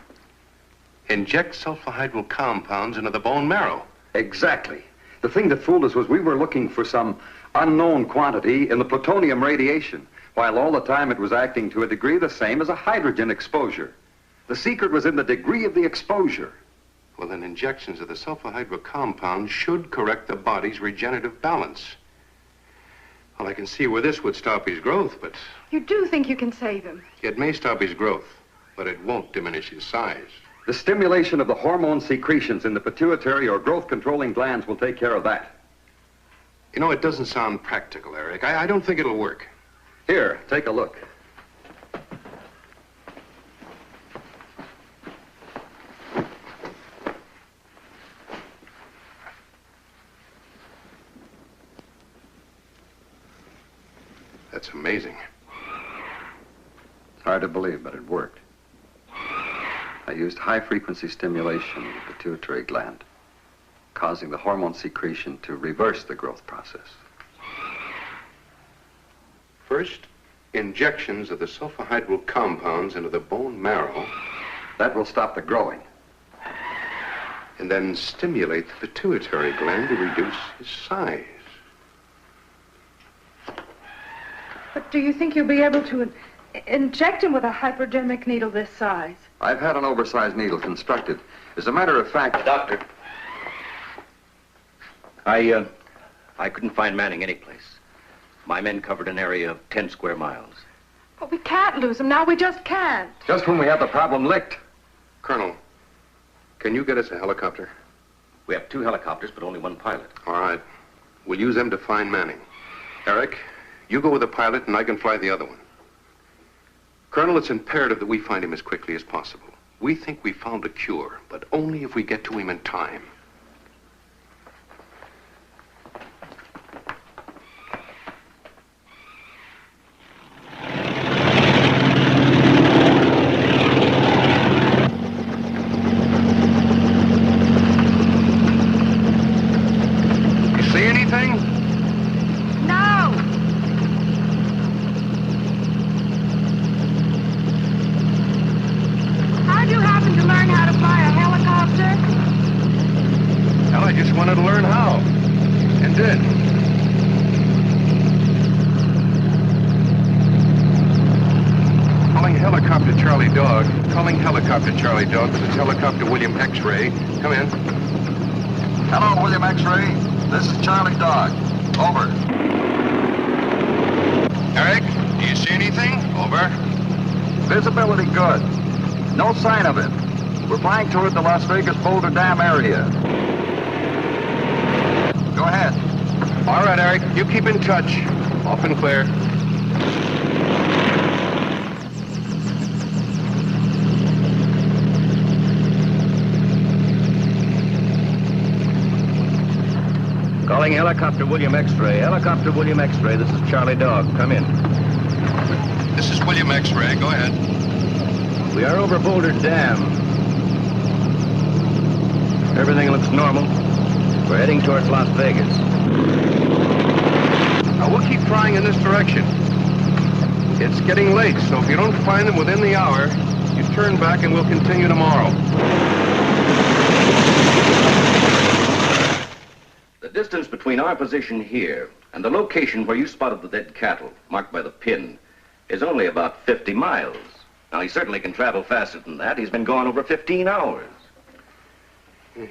Inject sulfahydryl compounds into the bone marrow.
Exactly. The thing that fooled us was we were looking for some unknown quantity in the plutonium radiation, while all the time it was acting to a degree the same as a hydrogen exposure. The secret was in the degree of the exposure.
Well, then injections of the sulfahydryl compound should correct the body's regenerative balance. Well, I can see where this would stop his growth, but
You do think you can save him?
it may stop his growth, but it won't diminish his size.
The stimulation of the hormone secretions in the pituitary or growth-controlling glands will take care of that.
You know, it doesn't sound practical, Eric. I don't think it'll work.
Here, take a look.
That's amazing.
Hard to believe, but it worked. I used high-frequency stimulation of the pituitary gland, causing the hormone secretion to reverse the growth process.
First, injections of the sulfhydryl compounds into the bone marrow.
That will stop the growing.
And then stimulate the pituitary gland to reduce his size.
But do you think you'll be able to inject him with a hypodermic needle this size?
I've had an oversized needle constructed. As a matter of fact...
Doctor. I couldn't find Manning anyplace. My men covered an area of 10 square miles.
But we can't lose him now. We just can't.
Just when we have the problem licked.
Colonel, can you get us a helicopter?
We have 2 helicopters, but only 1 pilot.
All right. We'll use them to find Manning. Eric, you go with the pilot and I can fly the other one. Colonel, it's imperative that we find him as quickly as possible. We think we found a cure, but only if we get to him in time. You see anything?
No! How'd you happen to learn how to fly a helicopter?
Well, I just wanted to learn how. And did. Calling helicopter Charlie Dog. Calling helicopter Charlie Dog. This is helicopter William X-Ray. Come in.
Hello, William X-Ray. This is Charlie Dog. Over.
Eric, do you see anything? Over.
Visibility good. No sign of it. We're flying toward the Las Vegas Boulder Dam area. Go ahead.
All right, Eric. You keep in touch. Off and clear.
Calling helicopter William X-Ray. Helicopter William X-Ray. This is Charlie Dog. Come in.
This is William X-Ray. Go ahead.
We are over Boulder Dam. Everything looks normal. We're heading towards Las Vegas.
Now, we'll keep flying in this direction. It's getting late, so if you don't find them within the hour, you turn back and we'll continue tomorrow.
The distance between our position here and the location where you spotted the dead cattle, marked by the pin, is only about 50 miles. Now, he certainly can travel faster than that. He's been gone over 15 hours.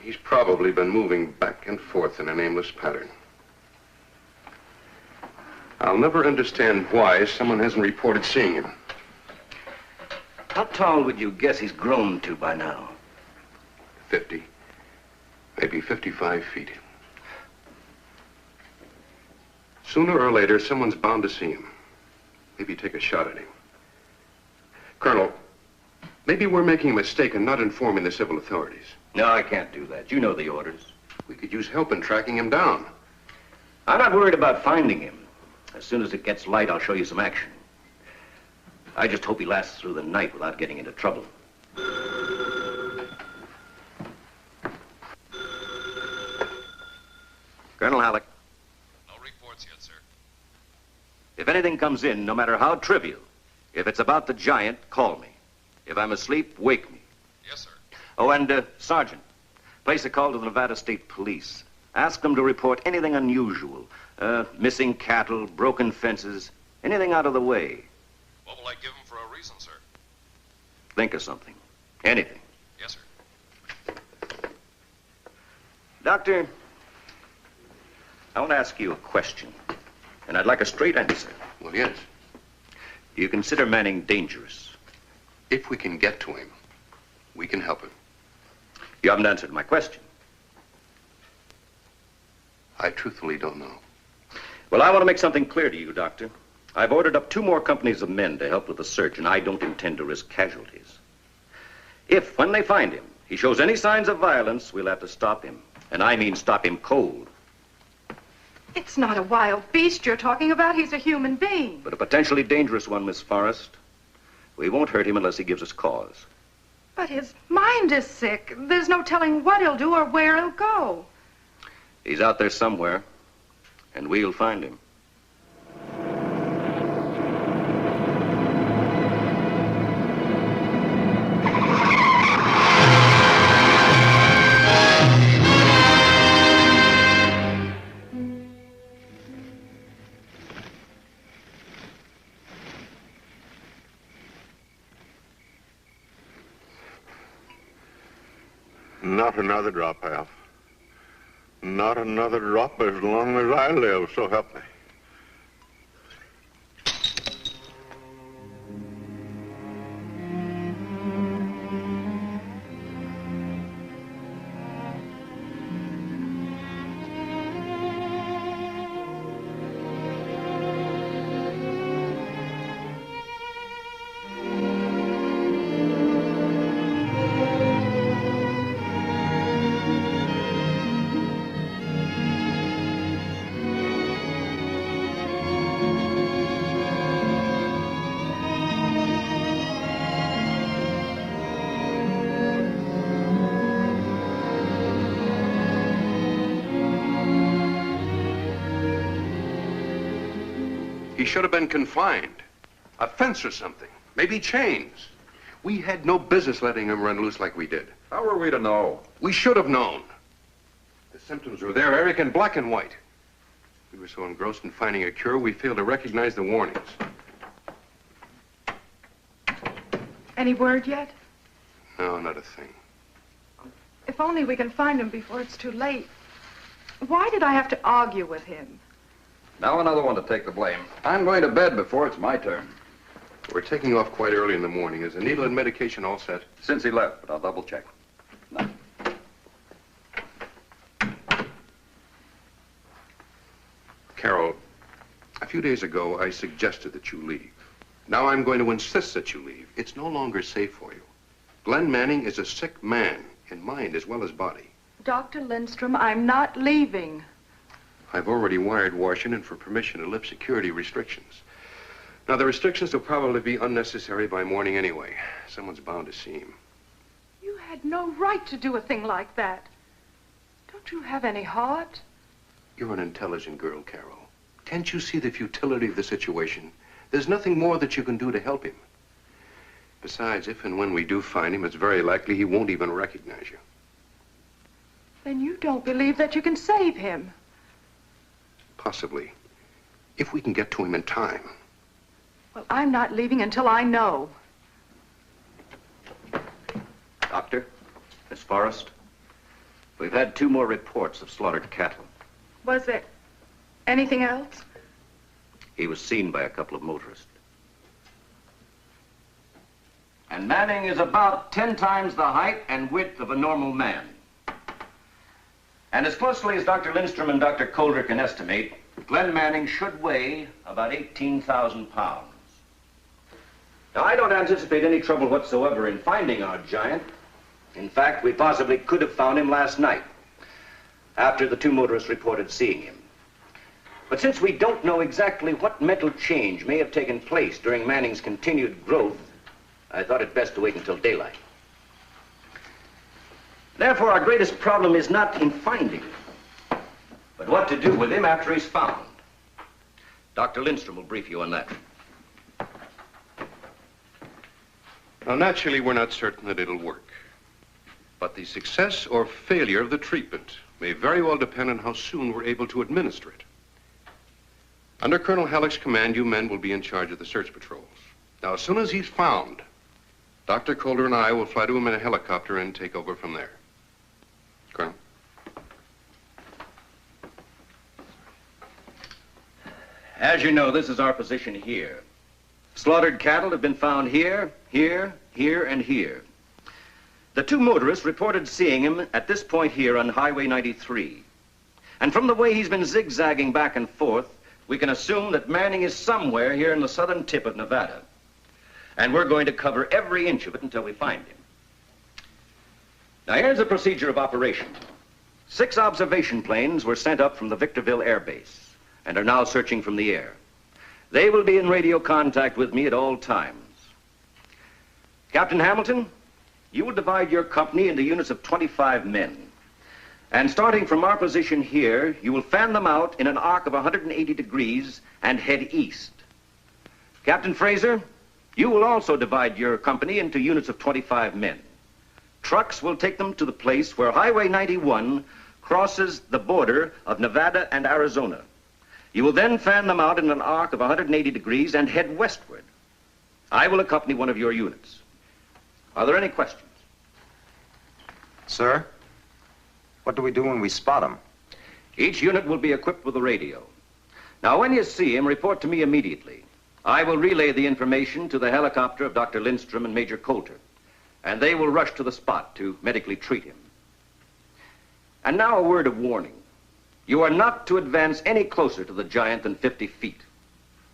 He's probably been moving back and forth in an aimless pattern. I'll never understand why someone hasn't reported seeing him.
How tall would you guess he's grown to by now?
50, maybe 55 feet. Sooner or later, someone's bound to see him. Maybe take a shot at him. Colonel, maybe we're making a mistake in not informing the civil authorities.
No, I can't do that. You know the orders.
We could use help in tracking him down.
I'm not worried about finding him. As soon as it gets light, I'll show you some action. I just hope he lasts through the night without getting into trouble. Colonel Halleck.
No reports yet, sir.
If anything comes in, no matter how trivial, if it's about the giant, call me. If I'm asleep, wake me.
Yes, sir.
Oh, and, Sergeant, place a call to the Nevada State Police. Ask them to report anything unusual. Missing cattle, broken fences, anything out of the way.
What will I give him for a reason, sir?
Think of something. Anything.
Yes, sir.
Doctor, I want to ask you a question.
And I'd like a straight answer.
Well, yes.
Do you consider Manning dangerous?
If we can get to him, we can help him.
You haven't answered my question.
I truthfully don't know.
Well, I want to make something clear to you, Doctor. I've ordered up 2 more companies of men to help with the search, and I don't intend to risk casualties. If, when they find him, he shows any signs of violence, we'll have to stop him. And I mean stop him cold.
It's not a wild beast you're talking about. He's a human being.
But a potentially dangerous one, Miss Forrest. We won't hurt him unless he gives us cause.
But his mind is sick. There's no telling what he'll do or where he'll go.
He's out there somewhere, and we'll find him.
Not another drop, Hal. Not another drop as long as I live, so help me.
He should have been confined. A fence or something. Maybe chains. We had no business letting him run loose like we did.
How were we to know?
We should have known. The symptoms were there, Eric, in black and white. We were so engrossed in finding a cure, we failed to recognize the warnings.
Any word yet?
No, not a thing.
If only we can find him before it's too late. Why did I have to argue with him?
Now another one to take the blame. I'm going to bed before it's my turn.
We're taking off quite early in the morning. Is the needle and medication all set?
Since he left, but I'll double check. No.
Carol, a few days ago, I suggested that you leave. Now I'm going to insist that you leave. It's no longer safe for you. Glenn Manning is a sick man, in mind as well as body.
Dr. Lindstrom, I'm not leaving.
I've already wired Washington for permission to lift security restrictions. Now, the restrictions will probably be unnecessary by morning anyway. Someone's bound to see him.
You had no right to do a thing like that. Don't you have any heart?
You're an intelligent girl, Carol. Can't you see the futility of the situation? There's nothing more that you can do to help him. Besides, if and when we do find him, it's very likely he won't even recognize you.
Then you don't believe that you can save him.
Possibly. If we can get to him in time.
Well, I'm not leaving until I know.
Doctor, Miss Forrest, we've had 2 more reports of slaughtered cattle.
Was there anything else?
He was seen by a couple of motorists. And Manning is about 10 times the height and width of a normal man. And as closely as Dr. Lindstrom and Dr. Calder can estimate, Glenn Manning should weigh about 18,000 pounds. Now, I don't anticipate any trouble whatsoever in finding our giant. In fact, we possibly could have found him last night, after the 2 motorists reported seeing him. But since we don't know exactly what mental change may have taken place during Manning's continued growth, I thought it best to wait until daylight. Therefore, our greatest problem is not in finding him, but what to do with him after he's found. Dr. Lindstrom will brief you on that.
Now, naturally, we're not certain that it'll work. But the success or failure of the treatment may very well depend on how soon we're able to administer it. Under Colonel Halleck's command, you men will be in charge of the search patrols. Now, as soon as he's found, Dr. Calder and I will fly to him in a helicopter and take over from there. Colonel?
As you know, this is our position here. Slaughtered cattle have been found here, here, here, and here. The two motorists reported seeing him at this point here on Highway 93. And from the way he's been zigzagging back and forth, we can assume that Manning is somewhere here in the southern tip of Nevada. And we're going to cover every inch of it until we find him. Now, here's the procedure of operation. 6 observation planes were sent up from the Victorville Air Base and are now searching from the air. They will be in radio contact with me at all times. Captain Hamilton, you will divide your company into units of 25 men. And starting from our position here, you will fan them out in an arc of 180 degrees and head east. Captain Fraser, you will also divide your company into units of 25 men. Trucks will take them to the place where Highway 91 crosses the border of Nevada and Arizona. You will then fan them out in an arc of 180 degrees and head westward. I will accompany one of your units. Are there any questions?
Sir, what do we do when we spot him?
Each unit will be equipped with a radio. Now, when you see him, report to me immediately. I will relay the information to the helicopter of Dr. Lindstrom and Major Coulter, and they will rush to the spot to medically treat him. And now a word of warning. You are not to advance any closer to the giant than 50 feet.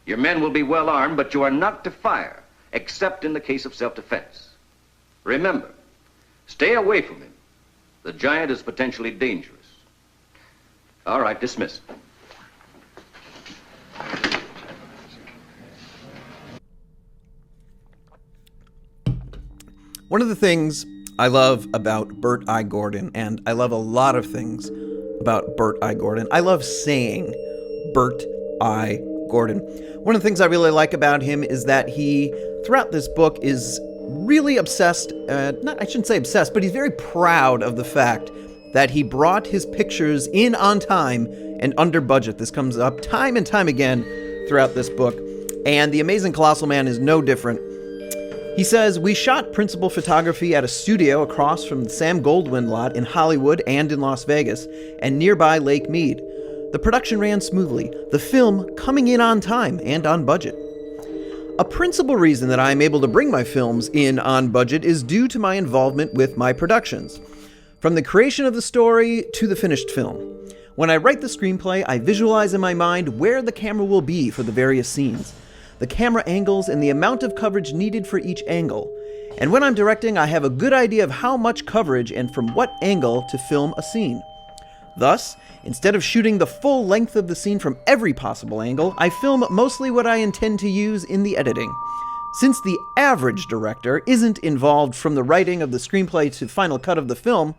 Your men will be well armed, but you are not to fire, except in the case of self-defense. Remember, stay away from him. The giant is potentially dangerous. All right, dismissed.
One of the things I love about Bert I. Gordon, and I love a lot of things about Bert I. Gordon, I love saying Bert I. Gordon. One of the things I really like about him is that he, throughout this book, is really obsessed, I shouldn't say obsessed, but he's very proud of the fact that he brought his pictures in on time and under budget. This comes up time and time again throughout this book, and The Amazing Colossal Man is no different. He says, "We shot principal photography at a studio across from the Sam Goldwyn lot in Hollywood and in Las Vegas, and nearby Lake Mead. The production ran smoothly, the film coming in on time and on budget. A principal reason that I am able to bring my films in on budget is due to my involvement with my productions, from the creation of the story to the finished film. When I write the screenplay, I visualize in my mind where the camera will be for the various scenes, the camera angles, and the amount of coverage needed for each angle. And when I'm directing, I have a good idea of how much coverage and from what angle to film a scene. Thus, instead of shooting the full length of the scene from every possible angle, I film mostly what I intend to use in the editing. Since the average director isn't involved from the writing of the screenplay to final cut of the film,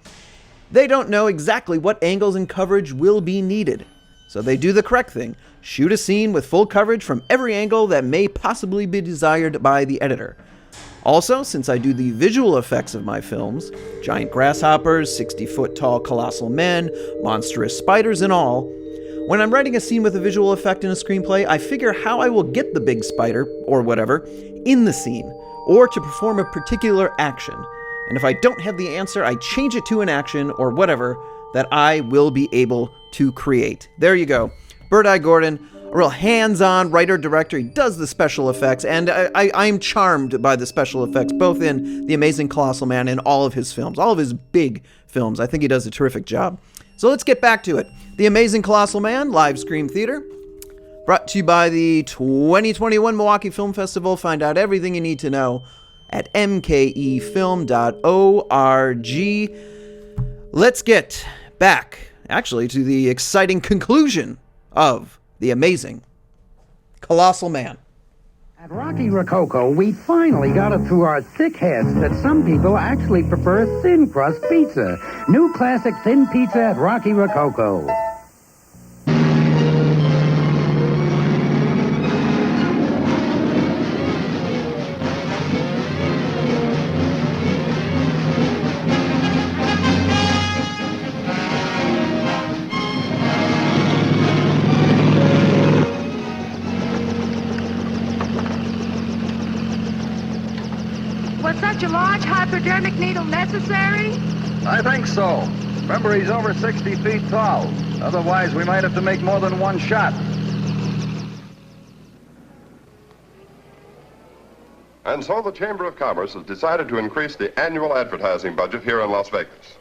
they don't know exactly what angles and coverage will be needed. So they do the correct thing, shoot a scene with full coverage from every angle that may possibly be desired by the editor. Also, since I do the visual effects of my films, giant grasshoppers, 60-foot tall colossal men, monstrous spiders and all, when I'm writing a scene with a visual effect in a screenplay, I figure how I will get the big spider, or whatever, in the scene, or to perform a particular action. And if I don't have the answer, I change it to an action, or whatever, that I will be able to create. There you go. Bert I. Gordon, a real hands-on writer-director. He does the special effects, and I'm charmed by the special effects, both in The Amazing Colossal Man and all of his films, all of his big films. I think he does a terrific job. So let's get back to it. The Amazing Colossal Man, LiveSCREAM Theater, brought to you by the 2021 Milwaukee Film Festival. Find out everything you need to know at mkefilm.org. Let's get back, actually, to the exciting conclusion of The Amazing Colossal Man.
At Rocky Rococo, we finally got it through our thick heads that some people actually prefer thin crust pizza. New classic thin pizza at Rocky Rococo.
Was such a large hypodermic needle necessary?
I think so. Remember, he's over 60 feet tall. Otherwise, we might have to make more than one shot.
And so the Chamber of Commerce has decided to increase the annual advertising budget here in Las Vegas.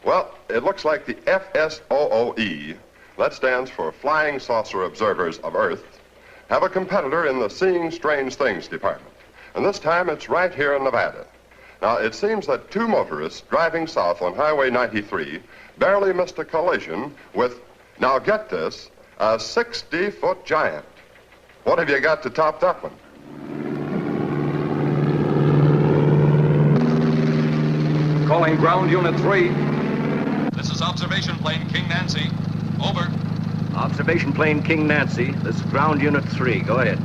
Well, it looks like the FSOOE, that stands for Flying Saucer Observers of Earth, have a competitor in the Seeing Strange Things department. And this time it's right here in Nevada. Now, it seems that two motorists driving south on Highway 93 barely missed a collision with, now get this, a 60-foot giant. What have you got to top that one?
Calling ground unit 3.
This is observation plane King Nancy. Over.
Observation plane King Nancy. This is ground unit 3. Go ahead.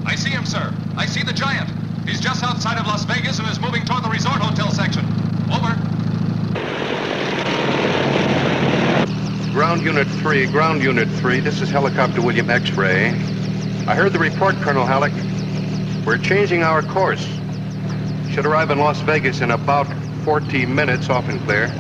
I see him, sir. I see the giant. He's just outside of Las Vegas and is moving toward the resort hotel section. Over.
Ground Unit 3, this is Helicopter William X-Ray. I heard the report, Colonel Halleck. We're changing our course. Should arrive in Las Vegas in about 40 minutes, off and clear.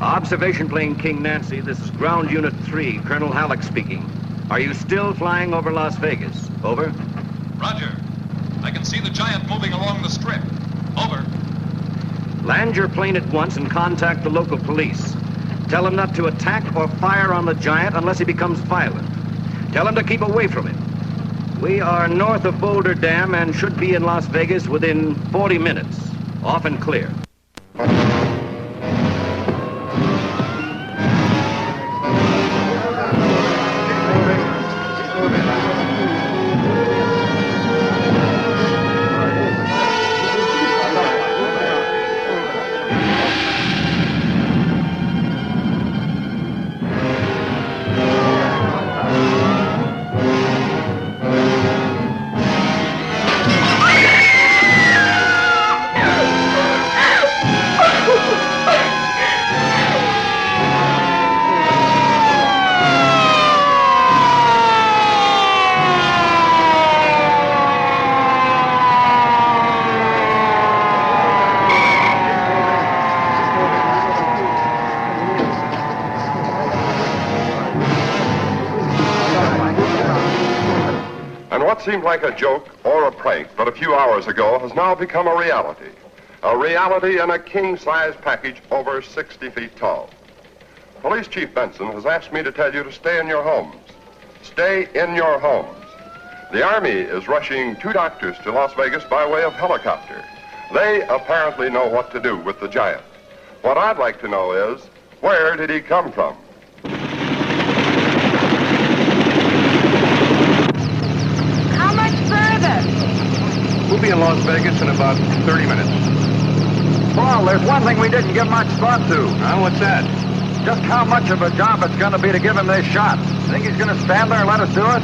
Observation plane King Nancy, this is ground unit 3, Colonel Halleck speaking. Are you still flying over Las Vegas? Over.
Roger. I can see the giant moving along the strip. Over.
Land your plane at once and contact the local police. Tell them not to attack or fire on the giant unless he becomes violent. Tell them to keep away from him. We are north of Boulder Dam and should be in Las Vegas within 40 minutes. Off and clear.
Seemed like a joke or a prank, but a few hours ago has now become a reality. A reality in a king-size package over 60 feet tall. Police Chief Benson has asked me to tell you to stay in your homes. Stay in your homes. The Army is rushing 2 doctors to Las Vegas by way of helicopter. They apparently know what to do with the giant. What I'd like to know is, where did he come from?
We'll be in Las Vegas in about 30 minutes. Paul, there's one thing we didn't give much thought to. What's that? Just how much of a job it's going to be to give him this shot. Think he's going to stand there and let us do it?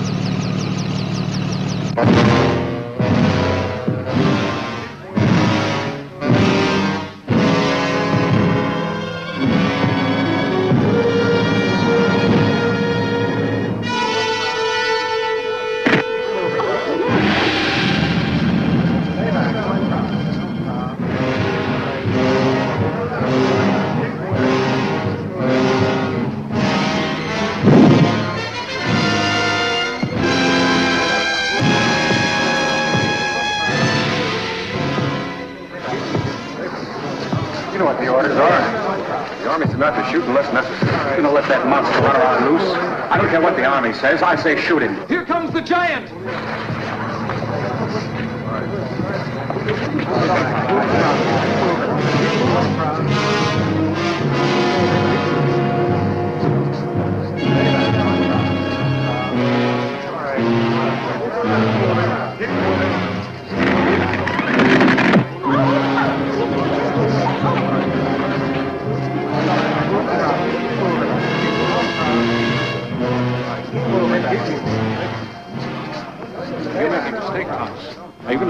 Not to shoot unless necessary. You're gonna let that monster run around loose? I don't care what the Army says. I say shoot him.
Here comes the giant!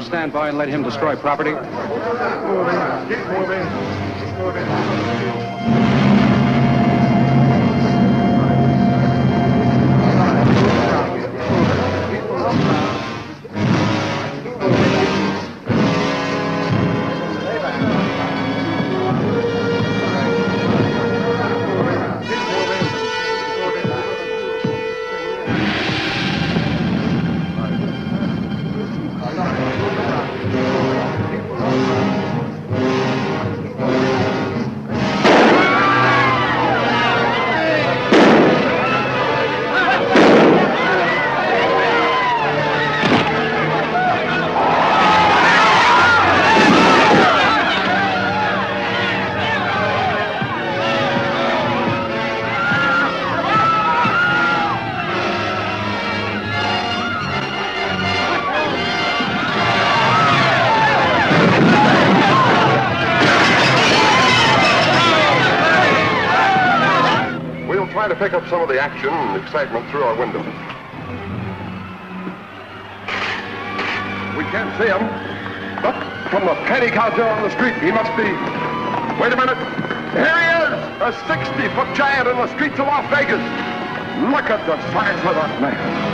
on standby and let him destroy property.
Keep moving. Keep moving.
To pick up some of the action and excitement through our window. We can't see him, but from the penny counter on the street, he must be... Wait a minute. Here he is! A 60-foot giant in the streets of Las Vegas. Look at the size of that man.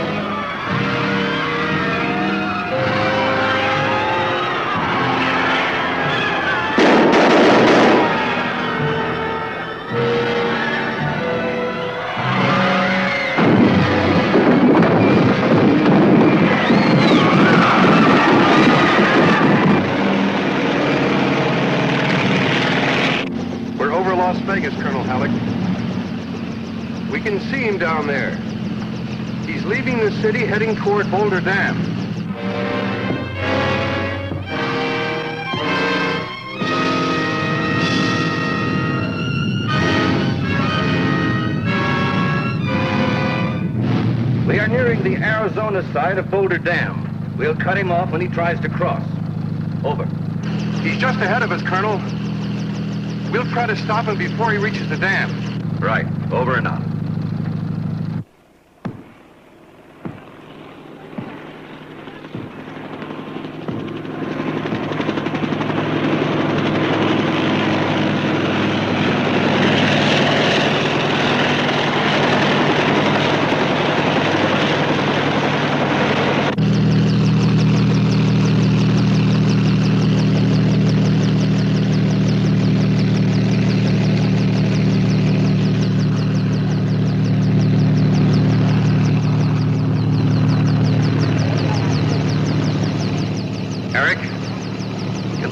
Las Vegas, Colonel Halleck. We can see him down there. He's leaving the city, heading toward Boulder Dam.
We are nearing the Arizona side of Boulder Dam. We'll cut him off when he tries to cross. Over.
He's just ahead of us, Colonel. We'll try to stop him before he reaches the dam.
Right. Over and out.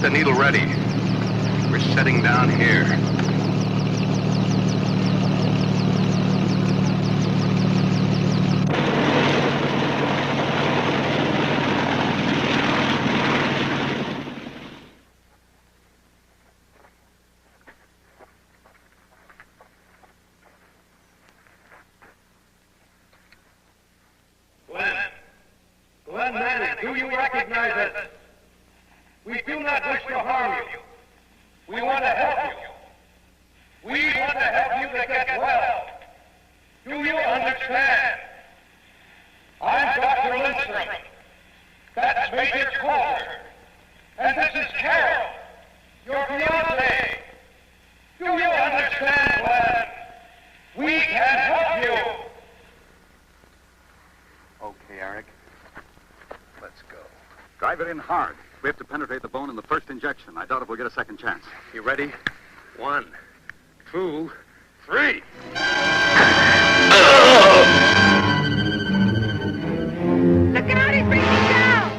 The needle ready. We're setting down here.
Glenn Manning, do you recognize us? We do not wish to harm you. We want to help you. We want to help you to get well. Do you understand? I'm Dr. Lindstrom. That's Major Coulter. And this is Carol, your fiancée. Do you understand, Glenn? We can help you.
Okay, Eric. Let's go. Drive it in hard. We have to penetrate the bone in the first injection. I doubt if we'll get a second chance.
You ready? 1, 2, 3.
Look out, he's breaking down!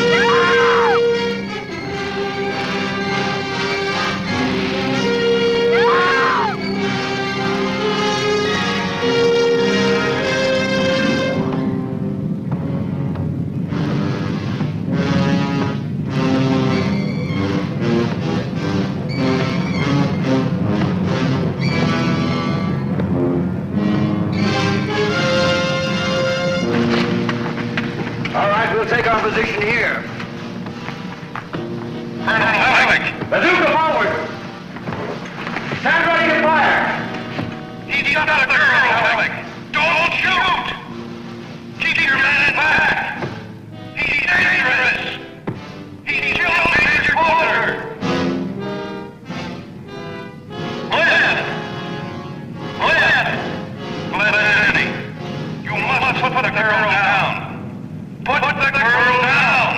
No! Bazooka forward! Stand ready to fire! He's got a girl coming! Don't shoot! Keep your man back! He's dangerous! He killed Major Porter! Glenn Manning, you must put the girl down! Put the girl down!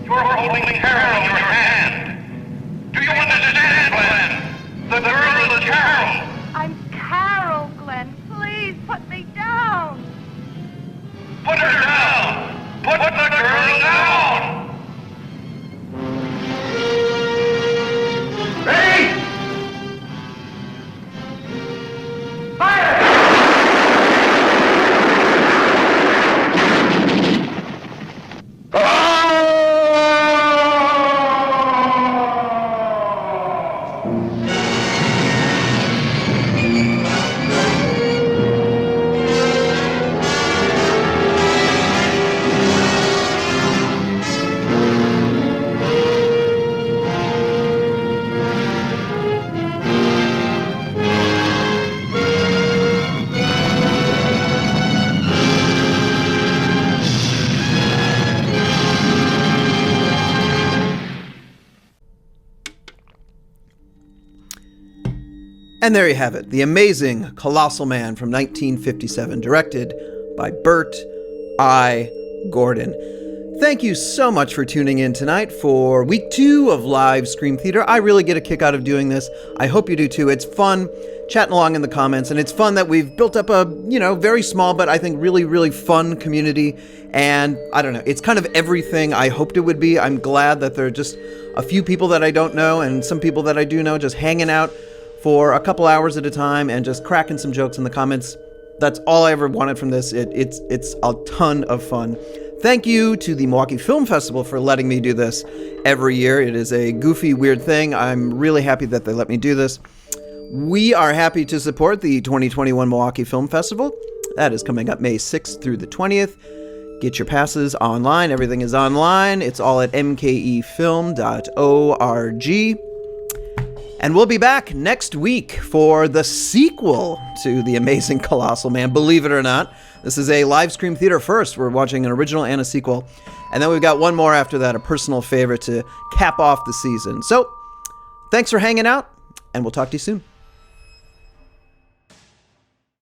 You're holding Carol in your hand! Do you understand, Glenn? The girl is Carol!
I'm Carol, Glenn. Please put me down.
Put her down! Put the girl down! Ready? Fire!
And there you have it, the amazing Colossal Man from 1957, directed by Bert I. Gordon. Thank you so much for tuning in tonight for week 2 of LiveSCREAM Theater. I really get a kick out of doing this. I hope you do too. It's fun chatting along in the comments, and it's fun that we've built up a, very small, but I think really, really fun community. And I don't know, it's kind of everything I hoped it would be. I'm glad that there are just a few people that I don't know and some people that I do know just hanging out for a couple hours at a time and just cracking some jokes in the comments. That's all I ever wanted from this. It's a ton of fun. Thank you to the Milwaukee Film Festival for letting me do this every year. It is a goofy, weird thing. I'm really happy that they let me do this. We are happy to support the 2021 Milwaukee Film Festival. That is coming up May 6th through the 20th. Get your passes online. Everything is online. It's all at mkefilm.org. And we'll be back next week for the sequel to The Amazing Colossal Man. Believe it or not, this is a LiveSCREAM Theater first. We're watching an original and a sequel. And then we've got one more after that, a personal favorite to cap off the season. So, thanks for hanging out, and we'll talk to you soon.